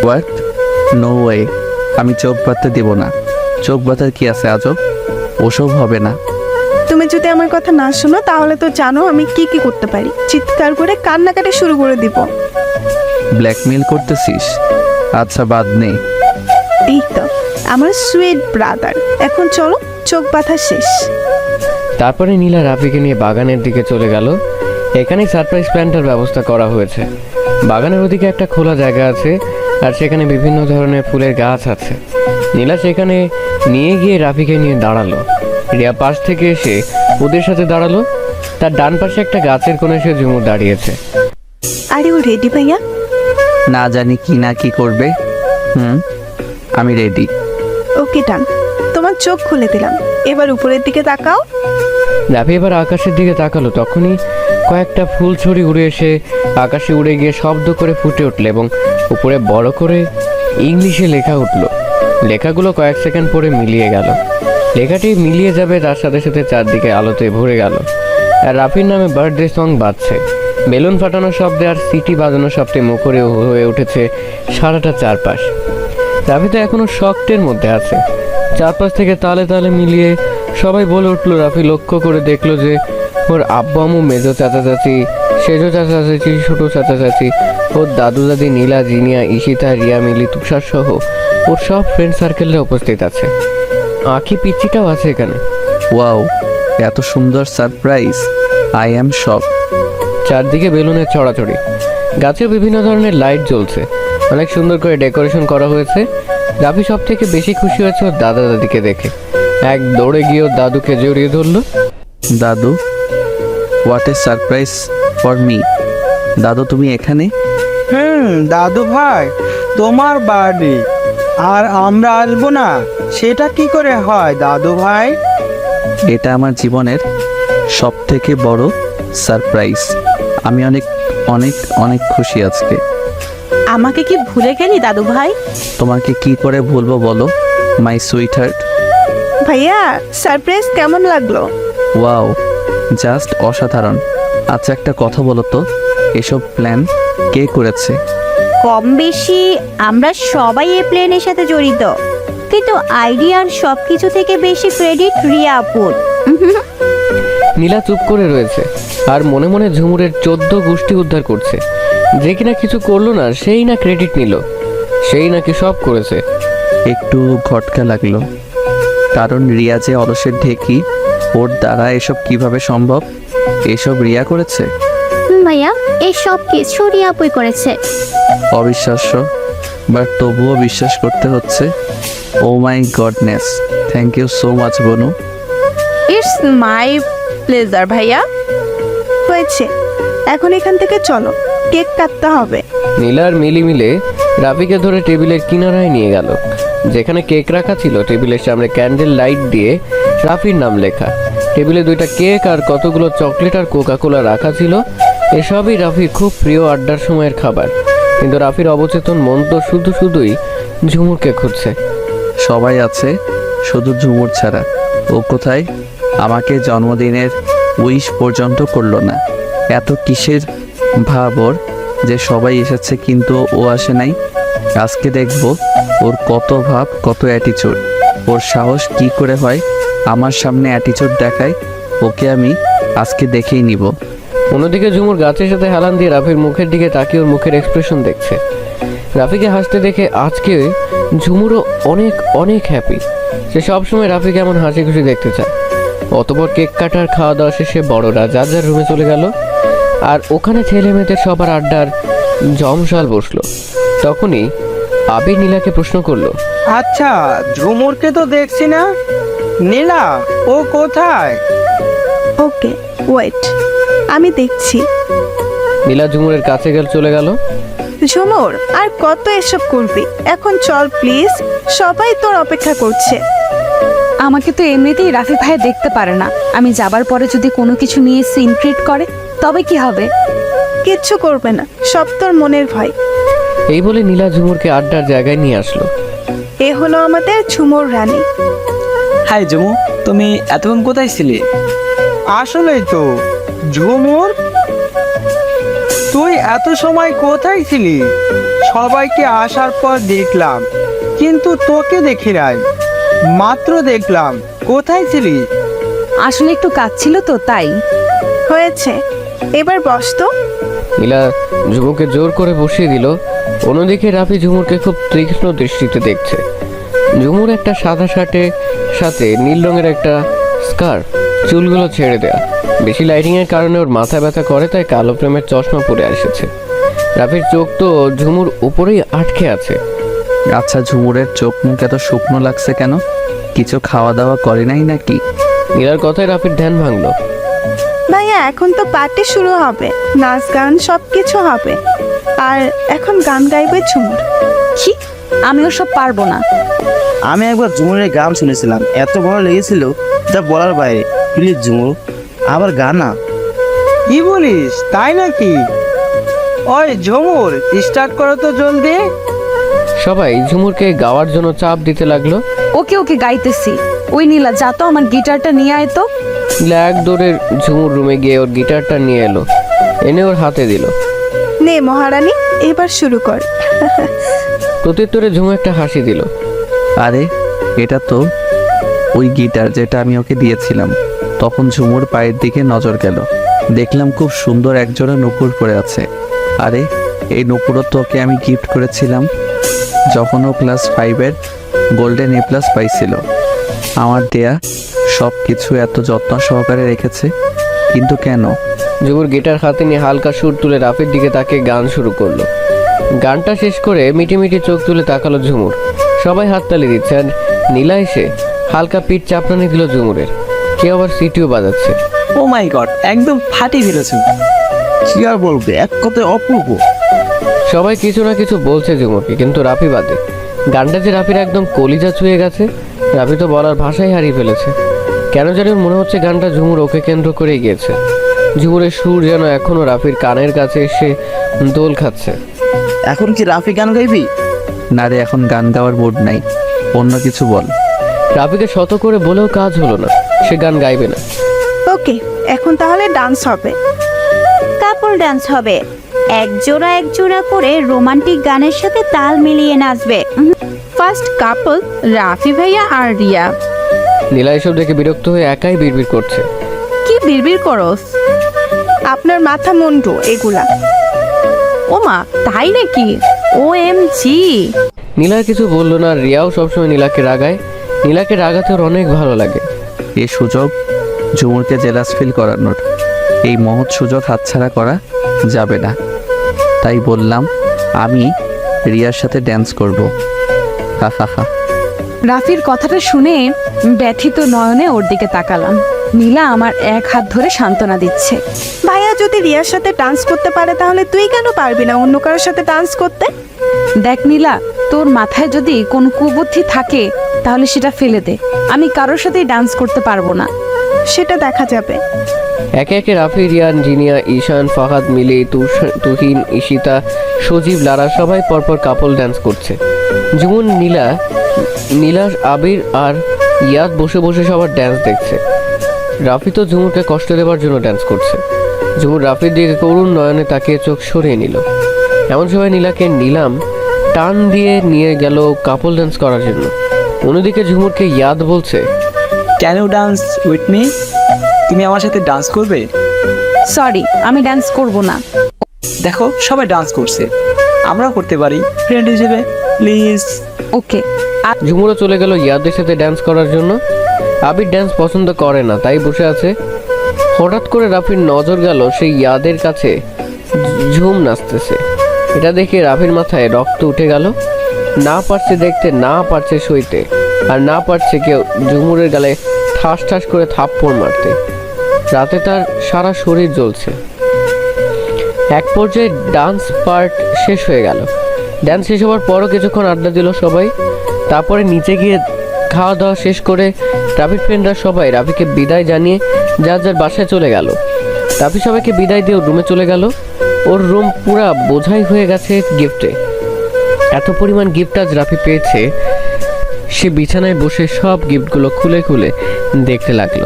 হোয়াট? নো ওয়ে, আমি চোখ বাঁধতে দেব না। চোখ বাঁধার কি আছে আজব? ওসব হবে না। তুমি যদি আমার কথা না শোনো তাহলে তো জানো আমি কি কি করতে পারি। চিৎকার করে কান্নাকাটি শুরু করে দিব। ব্ল্যাকমেল করতেছিস? আচ্ছা বাদ নেই। এই তো আমার সুইট ব্রাদার, এখন চলো, চোখ বাঁধা শেষ। তারপরে নীলা রাফিকে নিয়ে বাগানের দিকে চলে গেল। এখানেই সারপ্রাইজ প্ল্যানটার ব্যবস্থা করা হয়েছে। বাগানের ওদিকে একটা খোলা জায়গা আছে আর সেখানে বিভিন্ন ধরনের ফুলের গাছ আছে। নীলা সেখানে নিয়ে গিয়ে রাফিকে নিয়ে দাঁড়ালো। রিয়া পাশ থেকে এসে ওদের সাথে দাঁড়ালো। তার ডান পাশে একটা গাছের কোণে সে ঝুমুর দাঁড়িয়েছে। আরে ও রেডি ভাইয়া? না জানি কি না কি করবে। আমি রেডি। ওকে ডান, তোমার চোখ খুলে দিলাম, এবার উপরের দিকে তাকাও। রাফি এবার আকাশের দিকে তাকালো। তখনই কয়েকটা ফুল ছড়ি উড়ে এসে আকাশে উড়ে গিয়ে শব্দ করে ফুটে উঠলো এবং উপরে বড় করে ইংলিশে লেখা উঠলো। লেখাগুলো কয়েক সেকেন্ড পরে মিলিয়ে গেল। লেখাটি মিলিয়ে যাবে তার সাথে সাথে চারদিকে আলোতে ভরে গেল। আর রাফির নামে বার্থডে সং বাজছে। বেলুন ফাটানোর শব্দে আর সিটি বাজানোর শব্দে মুখরে হয়ে উঠেছে সারাটা চারপাশ। রাফি তো এখনো শক্টের মধ্যে আছে। চারপাশ থেকে তালে তালে মিলিয়ে সবাই বলে উঠলো। রাফি লক্ষ্য করে দেখলো যে ওর আব্বু আম্মু, মেজো চাচা চাচি, সেজো চাচা চাচি, ছোটো চাচা চাচি, ওর দাদু দাদি, নীলা, জিনিয়া, ঈশিতা, রিয়া, মিলি, তুষার সহ ওর সব ফ্রেন্ড সার্কেলে উপস্থিত আছে। আঁখি পিচ্চিটাও আছে এখানে। ওয়াও, এত সুন্দর সারপ্রাইজ! আই অ্যাম শক। চারদিকে বেলুনের ছড়াছড়ি। গাছে বিভিন্ন ধরনের লাইট জ্বলছে। অনেক সুন্দর করে ডেকোরেশন করা হয়েছে। রাফি সব থেকে বেশি খুশি হয়েছে ওর দাদা দাদিকে দেখে। এক দৌড়ে গিয়ে ওর দাদুকে জড়িয়ে ধরলো। দাদু, what a surprise for me. দাদু তুমি এখানে? দাদু ভাই, তোমার বার্থডে আর আমরা আসবো না, সেটা কি করে হয় দাদু ভাই? এটা আমার জীবনের সব থেকে বড় সারপ্রাইজ। আমি অনেক অনেক অনেক খুশি আজকে। আমাকে কি ভুলে গেলি দাদু ভাই? তোমাকে কি করে ভুলবো বলো, মাই সুইট হার্ট। ভাইয়া সারপ্রাইজ কেমন লাগলো? ওয়াও, জাস্ট অসাধারণ। আচ্ছা একটা কথা বলো তো, এসব প্ল্যান কে করেছে? কম বেশি আমরা সবাই এই প্ল্যানের সাথে জড়িত, কিন্তু আইডিয়ার সব কিছু থেকে বেশি ক্রেডিট রিয়া আপুর। নীলা চুপ করে রয়েছে আর মনে মনে ঝুমুরের 14 গোষ্ঠী উদ্ধার করছে। যে কিনা কিছু করলো না সেই না ক্রেডিট নিল, সেই নাকি সব করেছে। একটু ঘটকা লাগলো, কারণ রিয়া যে অলসের ঢেকি, ওর দ্বারা এসব কিভাবে সম্ভব? এসব রিয়া করেছে? ভাইয়া এই সব কিছু রিয়া আপুই করেছে। অবিশ্বাস্য, বাট তবুও বিশ্বাস করতে হচ্ছে। Oh my goodness, thank you so much বনু। ইটস মাই প্লেজার ভাইয়া। হয়েছে, এখন এখান থেকে চলো, কেক কাটতে হবে। নীলার মিলি মিলে রাফিকে ধরে টেবিলের কিনারায় নিয়ে গেল। যেখানে কেক রাখা ছিল টেবিলের সামনে ক্যান্ডেল লাইট দিয়ে রাফির নাম লেখা। টেবিলে 2টা কেক আর কতগুলো চকলেট আর কোকাকোলা রাখা ছিল। এসবই রাফির খুব প্রিয় আড্ডার সময়ের খাবার। কিন্তু রাফির অবচেতন মন তো শুধুই ঝুমুরকে খুঁজছে। সবাই আছে, শুধু ঝুমুর ছাড়া। ও কোথায়? আমাকে জন্মদিনের উইশ পর্যন্ত করলো না। এত কিসের ভাব ওর যে সবাই এসেছে কিন্তু ও আসে নাই? আজকে দেখবো ওর কত ভাব, কত অ্যাটিচিউড। ওর সাহস কি করে হয় আমার সামনে অ্যাটিচিউড দেখায়? ওকে আমি আজকে দেখেই নিব। অন্যদিকে ঝুমুর গাছের সাথে হেলান দিয়ে রাফির মুখের দিকে তাকিয়ে ওর মুখের এক্সপ্রেশন দেখছে। রাফিকে হাসতে দেখে আজকে ঝুমুরও অনেক অনেক হ্যাপি। সে সবসময় রাফিকে এমন হাসি খুশি দেখতে চায়। অতপর কেক কাটার খাওয়া দাওয়া শেষে বড়রা যার যার রুমে চলে গেল। আর ওখানে ছেলে মেয়েদের সবার আড্ডার জমশাল বসলো। তখনই আবির নীলাকে প্রশ্ন করলো, আচ্ছা, ঝুমুরকে তো দেখছি না, নীলা ও কোথায়? ওকে ওয়েট, আমি দেখছি। নীলা ঝুমুরের কাছে চলে গেল। ঝুমুর আর কত এসব করবি, এখন চল প্লিজ, সবাই তোর অপেক্ষা করছে। আমাকে তো এমনিতেই রাফি ভাই দেখতে পারে না। আমি যাবার পরে যদি কোনো কিছু নিয়ে সিন ক্রিয়েট করে তবে কি হবে? কিচ্ছু করবে না, সব তোর মনের ভয়। এই বলে নীলা ঝুমুরকে আড্ডার জায়গায় নিয়ে আসলো। এ হলো আমাদের ঝুমুর রানী। হাই জমু, তুমি এতক্ষণ কোথায় ছিলে? আসলেই তো ঝুমুর, তুই এত সময় কোথায় ছিলি? সবাইকে আসার পর দেখলাম, কিন্তু তোকে দেখি নাই। মাত্র দেখলাম, কোথায় ছিলি? আসলে একটু কাজ ছিল তো তাই। হয়েছে, এবার বস তো। নীলা ঝুমুরকে জোর করে বসিয়ে দিল। অন্যদিকে রাফি ঝুমুরকে খুব তীক্ষ্ণ দৃষ্টিতে দেখছে। ঝুমুর একটা সাদা শার্টের সাথে নীল রঙের একটা স্কার্ফ, চুলগুলো ছেড়ে দেয়া। বেশি লাইটিংয়ের কারণে ওর মাথা ব্যথা করে, তাই কালো প্রেমের চশমা পরে এসেছে। রাফির চোখ তো ঝুমুর উপরেই আটকে আছে। আচ্ছা, ঝুমুরের চোখ মুখ এত শুকনো লাগছে কেন? কিছু খাওয়া দাওয়া করে নাই নাকি? নীলার কথায় রাফির ধ্যান ভাঙলো। ভাইয়া এখন তো পার্টি শুরু হবে, নাচ গান সব কিছু হবে। আর এখন গান গাইবে ঝুমুর। কি? আমি ওসব পারবো না। আমি একবার ঝুমুরের গান শুনেছিলাম, এত ভালো লেগেছিল যা বলার বাইরে। প্লিজ ঝুমুর, আবার গানা। কি বলিস, তাই নাকি? ওই ঝুমুর, স্টার্ট করো তো জলদি। সবাই ঝুমুরকে গাওয়ার জন্য চাপ দিতে লাগলো। ওকে ওকে গাইতেছি। ওই নীলা, যা তো আমার গিটারটা নিয়ে আয় তো। নীলা এক দৌড়ে ঝুমুর রুমে গিয়ে ওর গিটারটা নিয়ে এলো, এনে ওর হাতে দিল। নে মহারানী, এবার শুরু কর। প্রত্যুত্তরে ঝুমু একটা হাসি দিল। আরে, এটা তো ওই গিটার যেটা আমি ওকে দিয়েছিলাম। তখন ঝুমুর পায়ের দিকে নজর গেল, দেখলাম খুব সুন্দর একজোড়া নূপুর পরে আছে। আরে, এই নূপুরও তো ওকে আমি গিফট করেছিলাম যখন ও ক্লাস 5-এর গোল্ডেন A+ পাইছিল। আমার দেয়া সব কিছু এত যত্ন সহকারে রেখেছে, কিন্তু কেন? ঝুমুর গিটার হাতে নিয়ে হালকা সুর তুলে রাফির দিকে তাকে গান শুরু করলো। গানটা শেষ করে মিটি মিটি চোখ তুলে তাকালো ঝুমুর। সবাই হাততালি দিচ্ছে, আর নীলা এসে হালকা পিঠ চাপড়ানি দিল ঝুমুরের। কেউ আবার সিটিও বাজাচ্ছে। ও মাই গড, একদম ফাটিয়ে ফেলেছো। কি আর বলবে, এক কথায় অপূর্ব। সবাই কিছু না কিছু বলছে ঝুমুরকে, কিন্তু রাফি বাদে। গানটা যে রাফির একদম কলিজা ছুঁয়ে গেছে। রাফি তো বলার ভাষাই হারিয়ে ফেলেছে। কেন জানি ওর মনে হচ্ছে গানটা ঝুমুর ওকে কেন্দ্র করে গিয়েছে। ঝুমুরের সুর যেন এখনো রাফির কানের কাছে এসে দোল খাচ্ছে। এখন কি রাফি গান গাইবি? না রে, এখন গান গাওয়ার মুড নাই, অন্য কিছু বল। রাফিকে শত করে বলেও কাজ হলো না, সে গান গাইবে না। ওকে, এখন তাহলে ডান্স হবে। কাপল ডান্স হবে, এক জোড়া করে রোমান্টিক গানের সাথে তাল মিলিয়ে নাচবে। ফার্স্ট কাপল রাফি ভাইয়া আর রিয়া। নীলা এসব দেখে বিরক্ত হয়ে একাই বিড়বিড় করছে। কি বিড়বিড় করস? আপনার মাথা মুন্ডু এগুলা। ওমা, তাই নাকি? OMG! নীলা কিছু বললো না। রিয়াও সবসময় নীলাকে রাগায়। নীলাকে রাগাতে ওর অনেক ভালো লাগে। এই সুযোগ ঝুমুরকে জেলাস ফিল করানোর, এই মহৎ সুযোগ হাতছাড়া করা যাবে না। তাই বললাম আমি রিয়ার সাথে ড্যান্স করব। হা হা হা। রাফির কথাটা শুনে ব্যথিত নয়নে ওর দিকে তাকালাম। নীলা আমার এক হাত ধরে সান্ত্বনা দিচ্ছে। ভাইয়া যদি রিয়ার সাথে ডান্স করতে পারে, তাহলে তুই কেন পারবি না অন্য কারোর সাথে ডান্স করতে? দেখ নীলা, তোর মাথায় যদি কোনো কুবুদ্ধি থাকে তাহলে সেটা ফেলে দে। আমি কারোর সাথেই ডান্স করতে পারবো না। সেটা দেখা যাবে। একে একে রাফি, রিয়ান, জিনিয়া, ঈশান, ফাহাদ, মিলি, তুহিন, ঈশিতা, সজীব, লারা সবাই পরপর কাপল ডান্স করছে। যেমন নীলা, আবির আর ইয়াদ বসে বসে সবার ডান্স দেখছে। রাফি তো ঝুমুরকে কষ্ট দেওয়ার জন্য ডান্স করছে। ঝুমুর রাফির দিকে করুণ নয়নে তাকিয়ে চোখ সরিয়ে নিল। এমন সময় নীলাকে নিলাম টান দিয়ে নিয়ে গেল কাপল ডান্স করার জন্য। অন্যদিকে ঝুমুরকে ইয়াদ বলছে, can you dance with me? তুমি আমার সাথে ডান্স করবে? সরি, আমি ডান্স করব না। দেখো সবাই ডান্স করছে, আমরাও করতে পারি ফ্রেন্ড হিসেবে, প্লিজ। ওকে। ঝুমুরও চলে গেল ইয়াদের সাথে ডান্স করার জন্য। আবির ডান্স পছন্দ করে না, তাই বসে আছে। হঠাৎ করে রাফির নজর গেল সেই ইয়াদের কাছে, ঝুম নাচতেছে। এটা দেখে রাফির মাথায় রক্ত উঠে গেল। না পারছে দেখতে, না পারছে সইতে, আর না পারছে কেউ ঝুমুরের গালে ঠাস ঠাস করে থাপ্পড় মারতে। রাতে তার সারা শরীর জ্বলছে। এক পর্যায়ে ডান্স পার্ট শেষ হয়ে গেল। ডান্স শেষ হওয়ার পরও কিছুক্ষণ আড্ডা দিল সবাই। তারপরে নিচে গিয়ে খাওয়া দাওয়া শেষ করে রাফির ফ্রেন্ডরা সবাই রাফিকে বিদায় জানিয়ে যার যার বাসায় চলে গেল। রাফি সবাইকে বিদায় দিয়ে ওর রুমে চলে গেল। ওর রুম পুরা বোঝাই হয়ে গেছে গিফটে। এত পরিমাণ গিফট আজ রাফি পেয়েছে, সে বিছানায় বসে সব গিফটগুলো খুলে খুলে দেখতে লাগলো।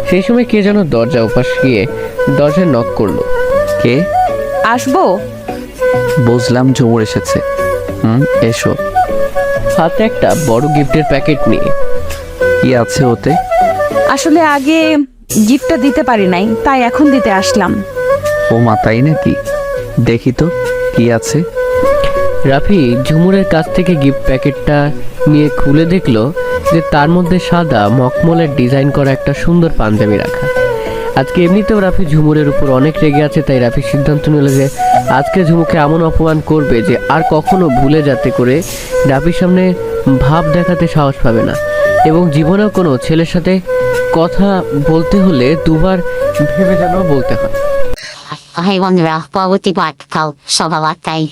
সেই সময় কে যেন দরজা উপাস গিয়ে দরজায় নক করলো। কে? আসবো? বুঝলাম ঝুমুর এসেছে। এসো। হাতে একটা বড় গিফটের প্যাকেট নিয়ে। কি আছে ওতে? আসলে আগে গিফটটা দিতে পারি নাই, তাই এখন দিতে আসলাম। ও মা, তাই নাকি? দেখি তো কি আছে। রাফি ঝুমুরের কাছ থেকে গিফট প্যাকেটটা নিয়ে খুলে দেখলো যে তার মধ্যে সাদা মখমলের ডিজাইন করা একটা সুন্দর পাঞ্জাবি রাখা। আজকে এমনিতেও রাফি ঝুমুরের উপর অনেক রেগে আছে, তাই রাফি সিদ্ধান্ত নিল যে আজকে ঝুমুকে এমন অপমান করবে যে আর কখনো ভুলে যাতে করে রাফির সামনে ভাব দেখাতে সাহস পাবে না, এবং জীবনেও কোনো ছেলের সাথে কথা বলতে হলে দুবার ভেবে যেন বলতে হয়। Ay, bondra, pawuti bat, kau, sobalakay.